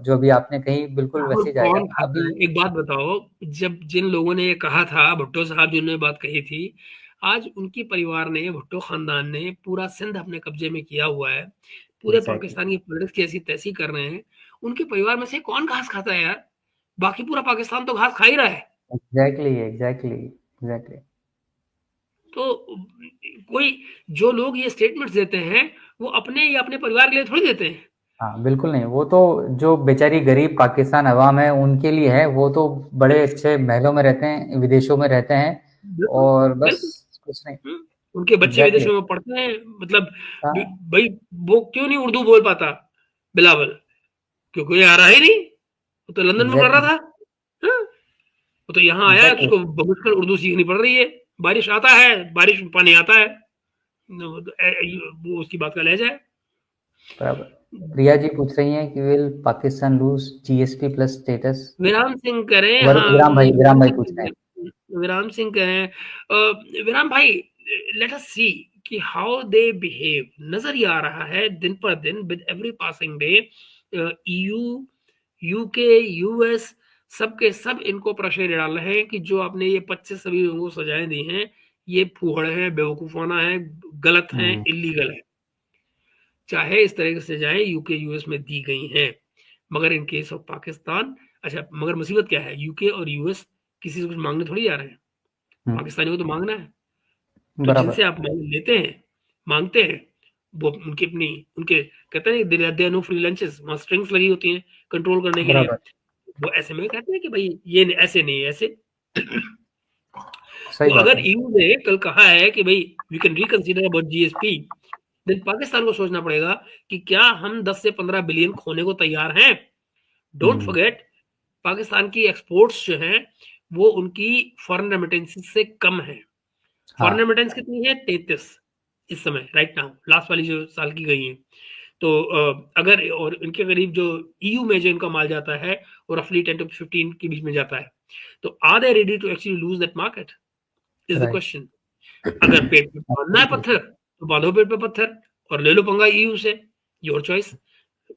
जो अभी आपने कही, बिल्कुल चावल वैसे जाएगा। कौन खाता अभी है? एक बात बताओ, जब जिन लोगों ने ये कहा था, भुट्टो साहब जिन्होंने बात कही थी, आज उनके परिवार ने, भुट्टो खानदान ने पूरा सिंध अपने कब्जे में किया हुआ है। पूरे एग्ज़ैक्टली, पाकिस्तान की पॉलिटिक्स की ऐसी-तैसी कर रहे हैं। उनके परिवार में से कौन घास खाता है यार? बाकी पूरा पाकिस्तान तो घास खा ही रहा है। Exactly, exactly, exactly. तो कोई जो लोग ये स्टेटमेंट्स देते हैं वो अपने या अपने परिवार के लिए थोड़ी देते हैं। हाँ, बिल्कुल नहीं, वो तो जो बेचारी गरीब पाकिस्तान अवाम है उनके लिए है, वो तो बड़े अच्छे महलों में रहते हैं, विदेशों में रहते हैं बिल्कुल, और बस बिल्कुल। कुछ नहीं। उनके बच्चे एग्जैक्टली। विदेशों में पढ़ते हैं, मतलब हाँ, भाई वो क्यों नहीं उर्दू बोल पाता बिलावल? क्योंकि ये आ रहा ही नहीं, वो तो लंदन में पढ़ रहा एग्जैक्टली। था। हाँ? वो तो यहाँ आया है तो एग्जैक्टली। उसको बमुश्किल उर्दू सीखनी पड़ रही है। बारिश आता है, बारिश में पानी आता है, वो उसकी बात का लहजा है। बराबर। रिया जी पूछ रही हैं कि will Pakistan lose GSP plus status. Viram Singh करें, हाँ, विराम भाई पूछ रहे हैं। विराम सिंह करें। विराम भाई, लेट अस सी कि हाउ दे बिहेव। नजर ये आ रहा है दिन पर दिन with every passing day, EU, UK, US, सबके सब इनको प्रेशर डाल रहे हैं कि जो आपने ये 25 सभी लोगों को सजाएं दी हैं, ये फूहड़ है, बेवकूफाना है, गलत है, हम्म, इलीगल है। चाहे इस तरह की सजाएं यूके यूएस में दी गई हैं, मगर इन केस ऑफ पाकिस्तान, अच्छा, मगर मुसीबत क्या है, यूके और यूएस किसी से कुछ मांगने थोड़ी जा रहे हैं, हम्म, पाकिस्तानियों को तो मांगना है। तो जिनसे बराबर। आप लेते हैं, मांगते हैं, वो उनकी अपनी, उनके कहते हैं दे नो फ्री लंचेस, वहां स्ट्रिंग्स लगी होती हैं कंट्रोल करने के लिए। बराबर। वो ऐसे में कहते हैं कि भाई ये ऐसे नहीं, ऐसे। सही तो बात अगर है। ईयू ने कल कहा है कि भाई we can reconsider about GSP, then Pakistan को सोचना पड़ेगा कि क्या हम 10 से 15 बिलियन खोने को तैयार हैं। डोंट हम्म, फॉरगेट, पाकिस्तान की एक्सपोर्ट्स जो हैं वो उनकी फॉरेन रेमिटेंसेस से कम है। फॉरेन हाँ, रेमिटेंस कितनी है? 33 इस समय, राइट नाउ, लास्ट वाली जो साल की गई है। तो अगर, और इनके करीब जो ईयू में जो इनका माल जाता है वो रफली 10 to 15 के बीच में जाता है। तो are they ready to actually lose that market, is the right. Question. अगर पेट पे बांधना है पत्थर तो बांधो पेट पे पत्थर और ले लो पंगा ईयू से, योर चॉइस।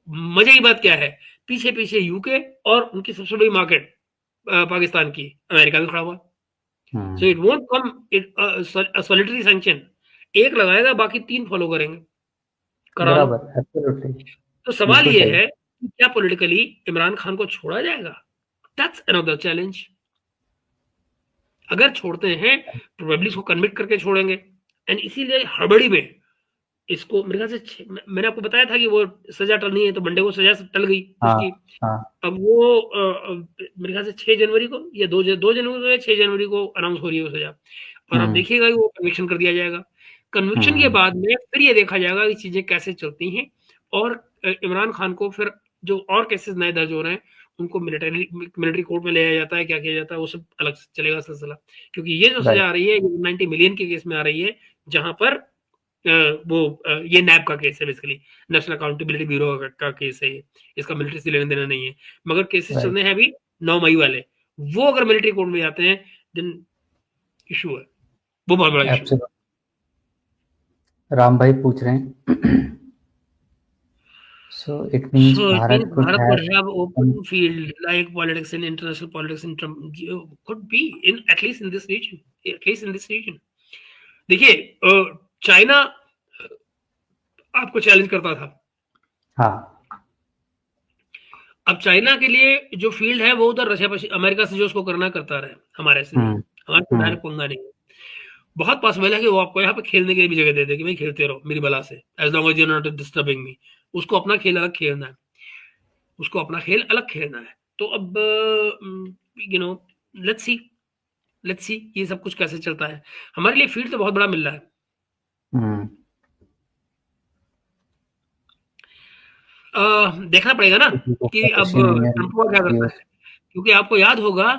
मजे की बात क्या है, पीछे पीछे यूके और उनकी सबसे बड़ी मार्केट पाकिस्तान की अमेरिका भी खड़ा हुआ। So it won't come it solitary sanction, एक लगाएगा बाकी 3 फॉलो करेंगे, करा लो। बराबर, एब्सोल्युटली। तो सवाल बिल्कुल ये सही। है कि क्या पॉलिटिकली इमरान खान को छोड़ा जाएगा? That's another challenge. अगर छोड़ते हैं, प्रोबेबली इसको कन्विक्ट करके छोड़ेंगे, एंड इसीलिए हड़बड़ी में इसको मेरे ख्याल से मैंने आपको बताया था कि वो सजा टलनी है, तो मंडे को सजा टल गई हाँ, उसकी। हाँ। अब वो मेरे ख्याल से 6 जनवरी को या 2 जनवरी को या 6 जनवरी को अनाउंस हो रही है वो सजा, और आप हम्म, देखिएगा कि वो कन्विक्शन कर दिया जाएगा। कन्विक्शन के हम्म, बाद में फिर ये देखा जाएगा कि चीजें कैसे चलती हैं, और इमरान खान को फिर जो और केसेस नए दर्ज हो रहे हैं उनको मिलिट्री कोर्ट में ले जाया जाता है, क्या किया जाता है, वो सब अलग से चलेगा सिलसिला। क्योंकि ये जो सजा राइट, आ रही है 90 मिलियन के केस में आ रही है, जहां पर ये नैब का केस है, बेसिकली नेशनल अकाउंटेबिलिटी ब्यूरो का केस है ये, इसका मिलिट्री से लेना देना नहीं है। मगर केसेस चल राइट। रहे हैं अभी 9 मई वाले, वो अगर मिलिट्री कोर्ट में जाते हैं देन इशू है, वो बहुत बड़ा इशू है। एब्सोल्युटली। राम भाई पूछ रहे हैं so it means So it means Bharat could Bharat have would have some. open field like politics and international politics in Trump, could be in at least in this region, at least in this region. देखिए, चाइना आपको चैलेंज करता था, हाँ, अब चाइना के लिए जो फील्ड है वो उधर रशिया अमेरिका से जो उसको करना करता रहे, हमारे से नहीं, हम्म, हमारे को डायरेक्ट पंगा नहीं है। बहुत पॉसिबल है कि वो आपको यहाँ पे खेलने के लिए भी जगह दे दे कि भाई खेलते रहो मेरी बला से, as long as you not disturbing me. उसको अपना खेल अलग खेलना है, उसको अपना खेल अलग खेलना है। तो अब you know, let's see, let's see ये सब कुछ कैसे चलता है। हमारे लिए फील्ड तो बहुत बड़ा मिल रहा है। हम्म, देखना पड़ेगा ना किसी को कि अब पॉलिसी नहीं है। ट्रंप हुआ क्या करता यूएस। है, क्योंकि आपको याद होगा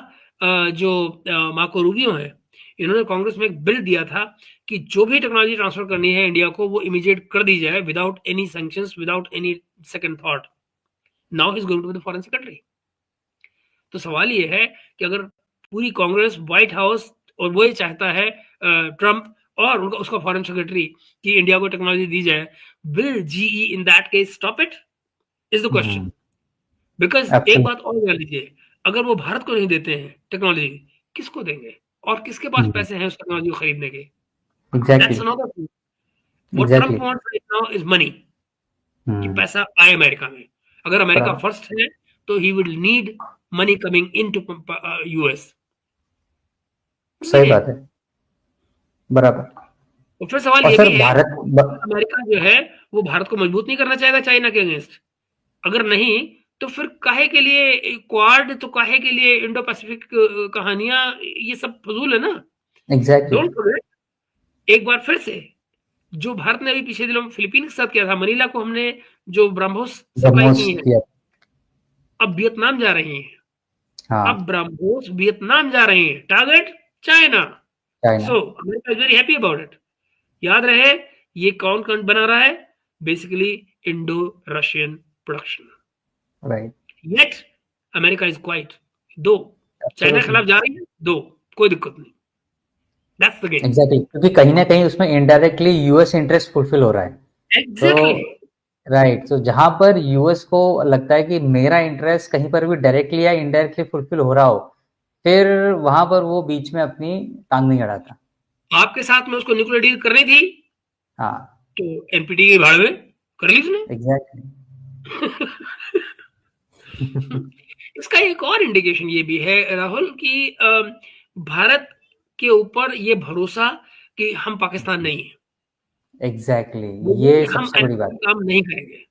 जो मार्को रूबियो है, इन्होंने कांग्रेस में एक बिल दिया था कि जो भी टेक्नोलॉजी ट्रांसफर करनी है इंडिया को वो इमीडिएट कर दी जाए without any sanctions, without any second thought. Now he is going to be the foreign secretary. तो सवाल ये है कि अगर पूरी कांग्रेस, व्हाइट हाउस, और वो ये चाहता है ट्रंप और उनका उसका फॉरेन सेक्रेटरी कि इंडिया को टेक्नोलॉजी दी जाए, will GE in that case stop it, is the question. Because एक बात और जान लीजिए, अगर वो भारत को नहीं देते हैं टेक्नोलॉजी, किसको देंगे, और किसके पास पैसे हैं उस टेक्नोलॉजी को खरीदने के? Exactly. That's another thing. What exactly. Trump wants right now is money, कि पैसा आए अमेरिका में। अगर अमेरिका बराबर। फर्स्ट है तो he will need money coming into US. सही बात है। बराबर। और फिर सवाल और ये सर भी है, भारत अमेरिका जो है वो भारत को मजबूत नहीं करना चाहेगा चाइना के अगेंस्ट? अगर नहीं तो फिर काहे के लिए क्वाड, तो काहे के लिए इंडो पैसिफिक कहानियां, ये सब फजूल है ना। एग्जैक्टली डोंट फॉरगेट, एक बार फिर से जो भारत ने अभी पिछले दिनों में फिलीपीन के साथ किया था, मनीला को हमने जो ब्रह्मोस सप्लाई ब्रह्मोस की है, किया। अब वियतनाम जा रही हैं। अब हाँ, ब्रह्मोस वियतनाम जा रही हैं, target China. China. So America is very happy about it. याद रहे, ये कौन कौन बना रहा है? Basically Indo Russian production. Right. Yet America is quite, दो चाइना के एब्सोल्युटली। खिलाफ जा रही है, दो, कोई दिक्कत नहीं। That's the game. एग्जैक्टली, क्योंकि कहीं ना कहीं उसमें इनडायरेक्टली यूएस इंटरेस्ट फुलफिल हो रहा है। तो एग्जैक्टली। राइट, तो जहां पर यूएस को लगता है कि मेरा इंटरेस्ट कहीं पर भी डायरेक्टली या इनडायरेक्टली फुलफिल हो रहा हो, फिर वहां पर वो बीच में अपनी टांग नहीं अड़ाता। आपके साथ में उसको न्यूक्लियर डील करनी थी, हाँ, तो एनपीटी के भाड़ में कर ली उसने। एग्जैक्टली। इसका एक और इंडिकेशन ये भी है राहुल कि भारत के ऊपर ये भरोसा कि हम पाकिस्तान नहीं है, एग्जैक्टली, वो ये कि हम सबसे ऐसा बड़ी कोई बात। काम नहीं करेंगे।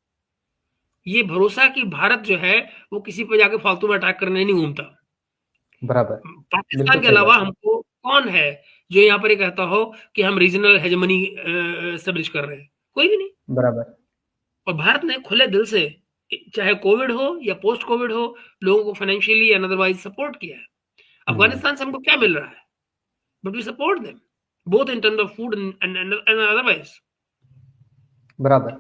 ये भरोसा कि भारत जो है वो किसी पर जाके फालतू में अटैक करने नहीं घूमता। बराबर। पाकिस्तान बिल्कुल के सही अलावा बात है। हमको कौन है जो यहाँ पर ये कहता हो कि हम रीजनल हेजेमनी एस्टेब्लिश कर रहे हैं? कोई भी नहीं। बराबर। और भारत ने खुले दिल से, चाहे कोविड हो या पोस्ट कोविड हो, लोगों को फाइनेंशियली एंड अदरवाइज सपोर्ट किया है। हम्म। अफगानिस्तान से हमको क्या मिल रहा है? But we support them both in terms of food and otherwise. बराबर।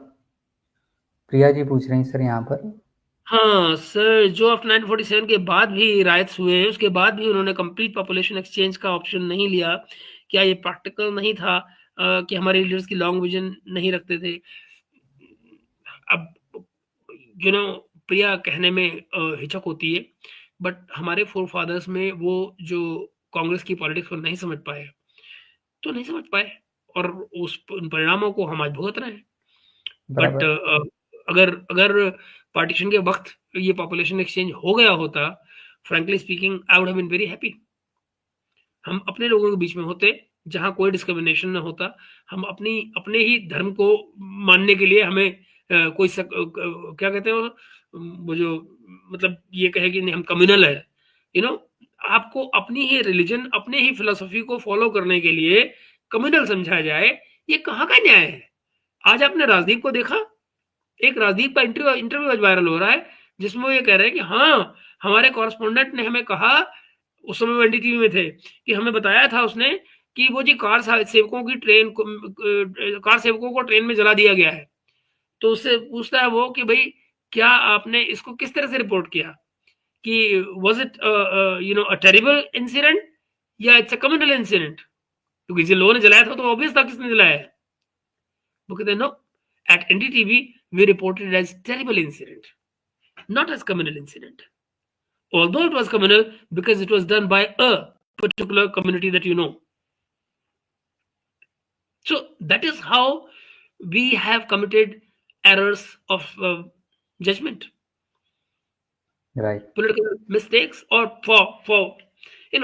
प्रिया जी पूछ रही हैं सर यहाँ पर। हाँ सर, जो ऑफ 1947 के बाद भी राइट्स हुए, उसके बाद भी उन्होंने कंप्लीट पॉपुलेशन एक्सचेंज का ऑप्शन नहीं लिया। क्या ये प्रैक्टिकल नहीं था कि हमारे लीडर्स की लॉन्ग विजन नहीं रखते थे? अब प्रिया कहने में हिचक होती है, बट हमारे फोर फादर्स में वो जो कांग्रेस की पॉलिटिक्स को नहीं समझ पाए, तो नहीं समझ पाए, और उन परिणामों को हम आज भुगत रहे हैं। बट बराबर। अगर अगर पार्टीशन के वक्त ये पॉपुलेशन एक्सचेंज हो गया होता, frankly speaking I would have been very happy. हम अपने लोगों के बीच में होते, जहाँ कोई डिस्क्रिमिनेशन ना होता। हम अपने ही धर्म को मानने के लिए हमें कोई क्या कहते हैं वो जो मतलब ये कहे कि नहीं हम कम्युनल है, यू नो आपको अपनी ही रिलीजन, अपने ही फिलोसफी को फॉलो करने के लिए कम्युनल समझा जाए, ये कहाँ का न्याय है? आज आपने राजदीप को देखा, एक राजदीप का इंटरव्यू इंटरव्यू आज वायरल हो रहा है, जिसमें वो ये कह रहे हैं कि हाँ, हमारे कॉरेस्पोंडेंट ने हमें कहा, उस समय वो एनडीटीवी में थे, कि हमें बताया था उसने कि वो जी सेवकों की ट्रेन को कार सेवकों को ट्रेन में जला दिया गया है। तो उससे पूछता है वो कि भाई क्या आपने इसको किस तरह से रिपोर्ट किया, कि was it a terrible incident या इट्स अ कम्युनल इंसिडेंट? क्योंकि जिन लोगों ने जलाया था तो ऑब्वियस था किसने जलाया है। वो कहते हैं no, at NDTV we reported it as terrible incident, not as communal incident, although it was communal because it was done by a particular community that you know. So that is how we have committed errors of judgment, right. political mistakes, or for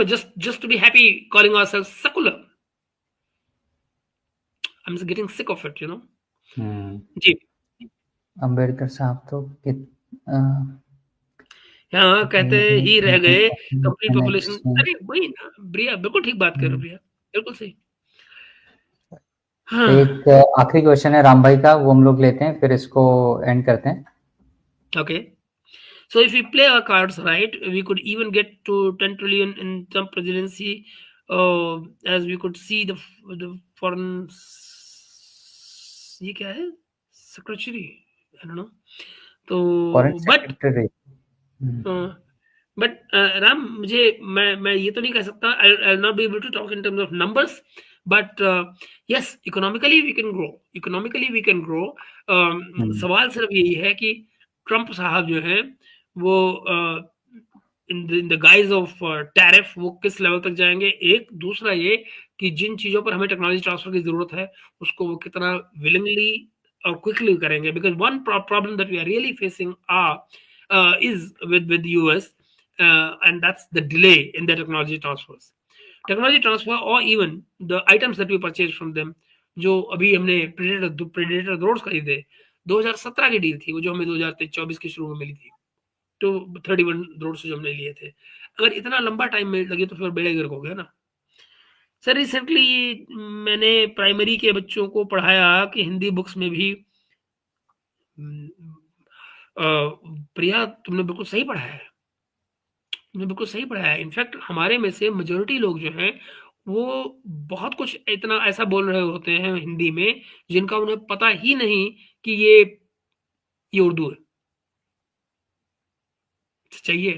just to be happy calling ourselves secular. I'm just getting sick of it. जी। अम्बेडकर साहब तो हाँ, कहते ही रह गए कंप्लीट पॉपुलेशन। कनेक्शन। अरे वही ना, प्रिया बिल्कुल ठीक बात कर रहे हो प्रिया, बिल्कुल सही। हाँ। एक आखिरी क्वेश्चन है राम भाई का, वो हम लोग लेते हैं फिर इसको एंड करते हैं। Okay. So if we play our cards right, we could even get to 10 trillion in Trump presidency, as we could see the foreign ये क्या है, secretary, I don't know. तो foreign but secretary. But Ram, मैं ये तो नहीं कह सकता, I'll not be able to talk in terms of numbers, but yes, economically we can grow. सवाल सिर्फ यही है कि ट्रंप साहब जो है वो in the guys of tariff वो किस लेवल तक जाएंगे। एक दूसरा ये कि जिन चीजों पर हमें टेक्नोलॉजी ट्रांसफर की जरूरत है उसको वो कितना विलिंगली और क्विकली करेंगे, because one problem that we are really facing is with US, and that's the delay in the technology transfers. Technology transfer और even the items that we purchase from them, जो अभी हमने प्रेडेटर ड्रोन्स खरीदे, 2017 की डील थी वो, जो हमें 2024 के शुरू में मिली थी, तो 31 ड्रोन्स जो हमने लिए थे। अगर इतना लंबा टाइम में लगे तो फिर बेड़ा गर्क हो गया ना। सर रिसेंटली मैंने प्राइमरी के बच्चों को पढ़ाया कि हिंदी बुक्स में भी प्रिया तुमने बिल्कुल सही पढ़ा है, तुमने बिल्कुल सही पढ़ा है। इनफैक्ट हमारे में से मेजॉरिटी लोग जो हैं वो बहुत कुछ इतना ऐसा बोल रहे होते हैं हिंदी में जिनका उन्हें पता ही नहीं कि ये उर्दू है। चाहिए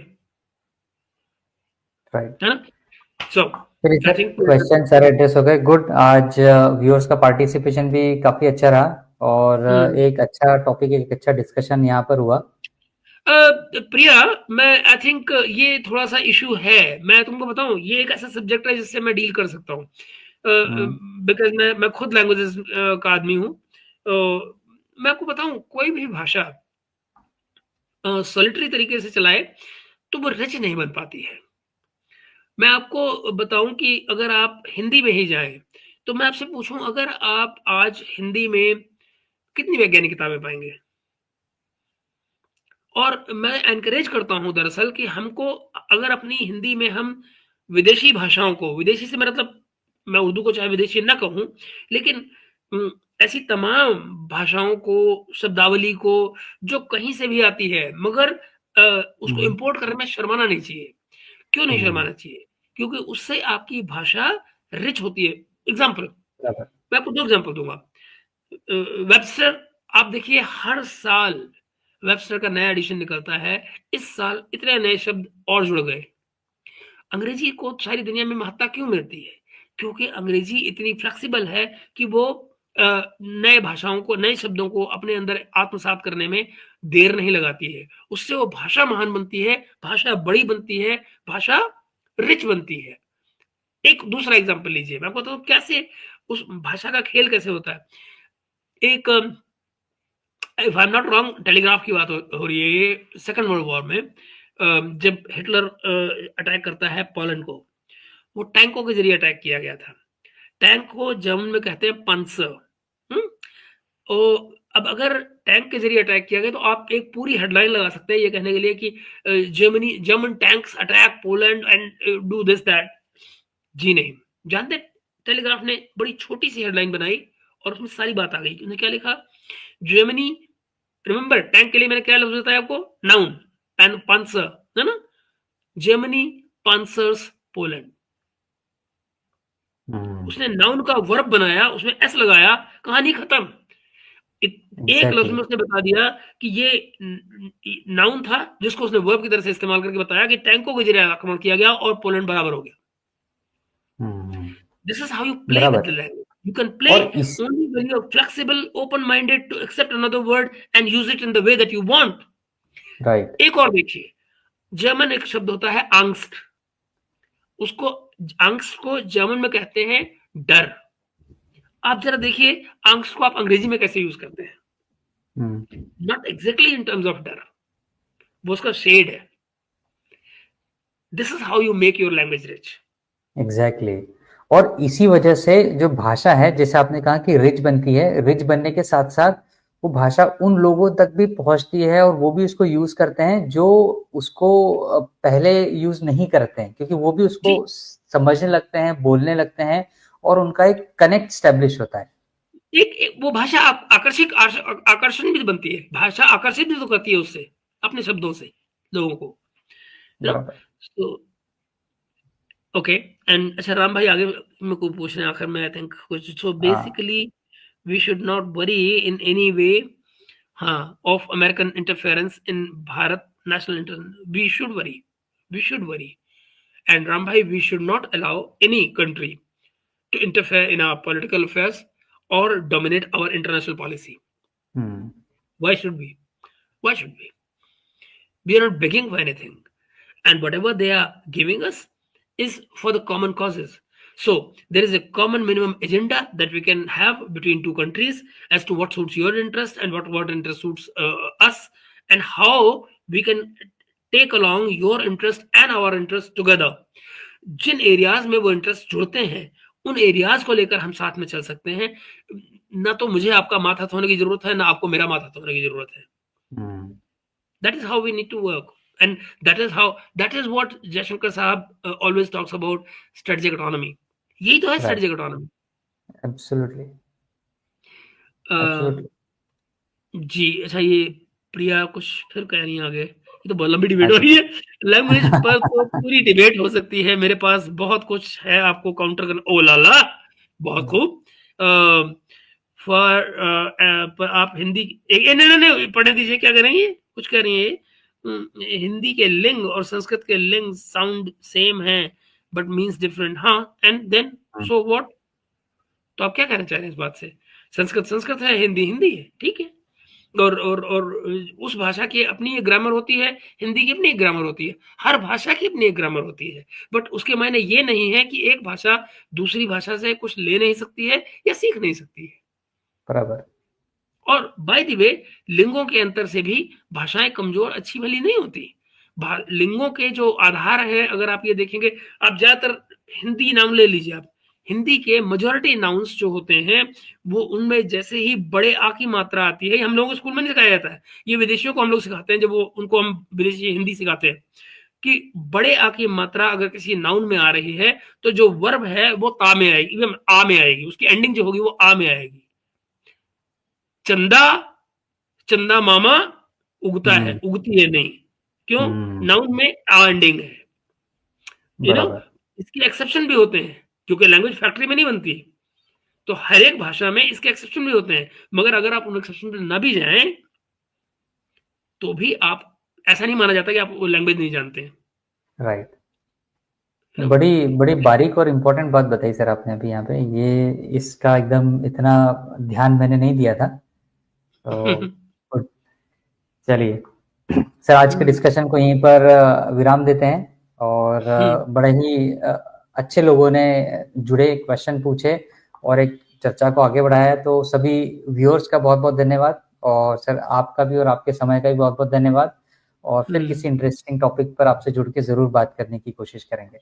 राइट। है ना? सो चलिए आई सर, थिंक क्वेश्चन सारे एड्रेस हो गए। गुड। आज व्यूअर्स का पार्टिसिपेशन भी काफी अच्छा रहा और एक अच्छा टॉपिक, एक अच्छा डिस्कशन यहाँ पर हुआ। प्रिया, मैं आई थिंक ये थोड़ा सा इशू है, मैं तुमको बताऊं, ये एक ऐसा सब्जेक्ट है जिससे मैं डील कर सकता हूँ, बिकॉज मैं खुद लैंग्वेजेस का आदमी हूँ। मैं आपको बताऊं, कोई भी भाषा सॉलिटरी तरीके से चलाए तो वो रिच नहीं बन पाती है। मैं आपको बताऊं कि अगर आप हिंदी में ही जाएं, तो मैं आपसे पूछूं, अगर आप आज हिंदी में कितनी वैज्ञानिक किताबें पाएंगे? और मैं एनकरेज करता हूं दरअसल कि हमको, अगर अपनी हिंदी में हम विदेशी भाषाओं को, विदेशी से मेरा मतलब मैं उर्दू को चाहे विदेशी ना कहूं, लेकिन ऐसी तमाम भाषाओं को, शब्दावली को, जो कहीं से भी आती है, मगर उसको इंपोर्ट करने में शर्माना नहीं चाहिए। क्यों नहीं शर्माना चाहिए? क्योंकि उससे आपकी भाषा रिच होती है। एग्जाम्पल, मैं आपको 2 एग्जाम्पल दूंगा। वेबस्टर, आप देखिए हर साल वेबस्टर का नया एडिशन निकलता है। इस साल इतने नए शब्द और जुड़ गए। अंग्रेजी को सारी दुनिया में महत्ता क्यों मिलती है? क्योंकि अंग्रेजी इतनी फ्लेक्सिबल है कि वो नए भाषाओं को, नए शब्दों को अपने अंदर आत्मसात करने में देर नहीं लगाती है। उससे वो भाषा महान बनती है, भाषा बड़ी बनती है, भाषा रिच बनती है। एक दूसरा एग्जाम्पल लीजिए, मैं आपको बताऊं कैसे उस भाषा का खेल कैसे होता है। एक, if I am not wrong, telegraph की बात हो रही है ये, सेकंड वर्ल्ड वॉर में जब हिटलर अटैक करता है पोलैंड को, वो टैंकों के जरिए अटैक किया गया था। टैंक को जर्मन में कहते हैं पंसर। अब अगर टैंक के जरिए अटैक किया गया तो आप एक पूरी हेडलाइन लगा सकते हैं ये कहने के लिए कि German tanks attack Poland and do this that. जी नहीं, जानते टेलीग्राफ ने बड़ी छोटी सी हेडलाइन बनाई और उसमें सारी बात आ गई। उन्होंने क्या लिखा? जर्मनी, रिमेंबर टैंक के लिए मैंने क्या लफ्ज बताया आपको? नाउन, पांसर, है ना? Germany panzers Poland. उसने नाउन का वर्ब बनाया, उसमें एस लगाया, कहानी खत्म। एक लफ्ज में उसने बता दिया कि ये नाउन था जिसको उसने वर्ब की तरह से इस्तेमाल करके बताया कि टैंकों के जरिए आक्रमण किया गया और पोलैंड बराबर हो गया। This is how you play with the language. You can play only when you're flexible, open-minded to accept another word and use it in the way that you want. Right. एक और देखिए, जर्मन एक शब्द होता है आंग्स्ट, उसको आंग्स्ट को जर्मन में कहते हैं डर। आप जरा देखिए आंग्स्ट को आप अंग्रेजी में कैसे यूज करते हैं? Not exactly in terms of डर, वो उसका शेड है। This is how you make your language rich. Exactly. और इसी वजह से जो भाषा है, जैसे आपने कहा कि रिच बनती है, रिच बनने के साथ साथ वो भाषा उन लोगों तक भी पहुंचती है और वो भी उसको यूज करते हैं जो उसको पहले यूज नहीं करते हैं, क्योंकि वो भी उसको समझने लगते हैं, बोलने लगते हैं और उनका एक कनेक्ट स्टैब्लिश होता है। एक वो भाषा आकर्षण भी बनती है, भाषा आकर्षित भी तो करती है उससे, अपने शब्दों से लोगों को। ओके, एंड अच्छा राम भाई, आगे मेरे को पूछना है आखिर में आई थिंक कुछ। So basically we should not worry in any way of American interference in Bharat national we should worry and Ram bhai, we should not allow any country to interfere in our political affairs or dominate our international policy. Why should we? Why should we? We are not begging for anything. And whatever they are giving us is for the common causes. So there is a common minimum agenda that we can have between two countries as to what suits your interest and what interest suits us, and how we can take along your interest and our interest together. जिन एरियाज में वो इंटरेस्ट जुड़ते हैं, उन एरियाज को लेकर हम साथ में चल सकते हैं। ना तो मुझे आपका माथा धोने की जरूरत है, ना आपको मेरा माथा धोने की जरूरत है। That is how we need to work, and that is what Jaishankar साहब always talks about strategic autonomy. यही तो है Right. strategic autonomy. Absolutely. अ, Absolutely. जी, अच्छा, ये प्रिया कुछ फिर कह रही हैं आगे। ये तो बहुत लंबी डिबेट हो रही है। लैंग्वेज पर तो पूरी डिबेट हो सकती है, मेरे पास बहुत कुछ है आपको काउंटर करना। ओ ला ला, बहुत खूब। पर आप हिंदी नहीं, नहीं, पढ़ने दीजिए, क्या कह रही हैं? कुछ कह रही हैं हिंदी के लिंग और संस्कृत के लिंग साउंड सेम है बट मीन्स डिफरेंट। हाँ, एंड देन सो व्हाट? तो आप क्या कहना चाह रहे हैं इस बात से? संस्कृत संस्कृत है, हिंदी हिंदी है, ठीक है। और उस भाषा की अपनी एक ग्रामर होती है, हिंदी की अपनी एक ग्रामर होती है, हर भाषा की अपनी एक ग्रामर होती है। बट उसके मायने ये नहीं है कि एक भाषा दूसरी भाषा से कुछ ले नहीं सकती है या सीख नहीं सकती है। बराबर। और बाय द वे, लिंगों के अंतर से भी भाषाएं कमजोर अच्छी भली नहीं होती। लिंगों के जो आधार हैं, अगर आप ये देखेंगे, आप ज्यादातर हिंदी नाम ले लीजिए, आप हिंदी के मेजॉरिटी नाउंस जो होते हैं, वो उनमें जैसे ही बड़े आ की मात्रा आती है, हम लोगों को स्कूल में नहीं सिखाया जाता है, ये विदेशियों को हम लोग सिखाते हैं, जब वो उनको हम विदेशी हिंदी सिखाते हैं कि बड़े आ की मात्रा अगर किसी नाउन में आ रही है, तो जो वर्ब है वो ता में आएगी, आ में आएगी, उसकी एंडिंग जो होगी वो आ में आएगी। चंदा, चंदा मामा उगता है, उगती है नहीं, क्यों? नाउन में आ एंडिंग है। यू नो, इसके एक्सेप्शन भी होते हैं, क्योंकि लैंग्वेज फैक्ट्री में नहीं बनती, तो हर एक भाषा में इसके एक्सेप्शन भी होते हैं। मगर अगर आप उन एक्सेप्शन पे ना भी जाएं, तो भी आप, ऐसा नहीं माना जाता कि आप वो लैंग्वेज नहीं जानते हैं। राइट। बड़ी बड़ी बारीक और इम्पोर्टेंट बात बताई सर आपने अभी यहाँ पे, ये इसका एकदम इतना ध्यान मैंने नहीं दिया था। तो चलिए सर, आज के डिस्कशन को यहीं पर विराम देते हैं। और बड़े ही अच्छे लोगों ने जुड़े क्वेश्चन पूछे और एक चर्चा को आगे बढ़ाया, तो सभी व्यूअर्स का बहुत बहुत धन्यवाद, और सर आपका भी और आपके समय का भी बहुत बहुत धन्यवाद। और फिर किसी इंटरेस्टिंग टॉपिक पर आपसे जुड़ के जरूर बात करने की कोशिश करेंगे।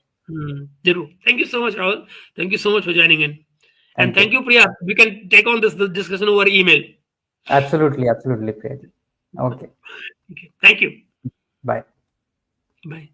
जरूर। Thank you so much Rahul, thank you so much for joining in, and thank you Priya, we can take on this discussion over email. Absolutely, absolutely Priya ji. Okay, thank you, bye. Bye.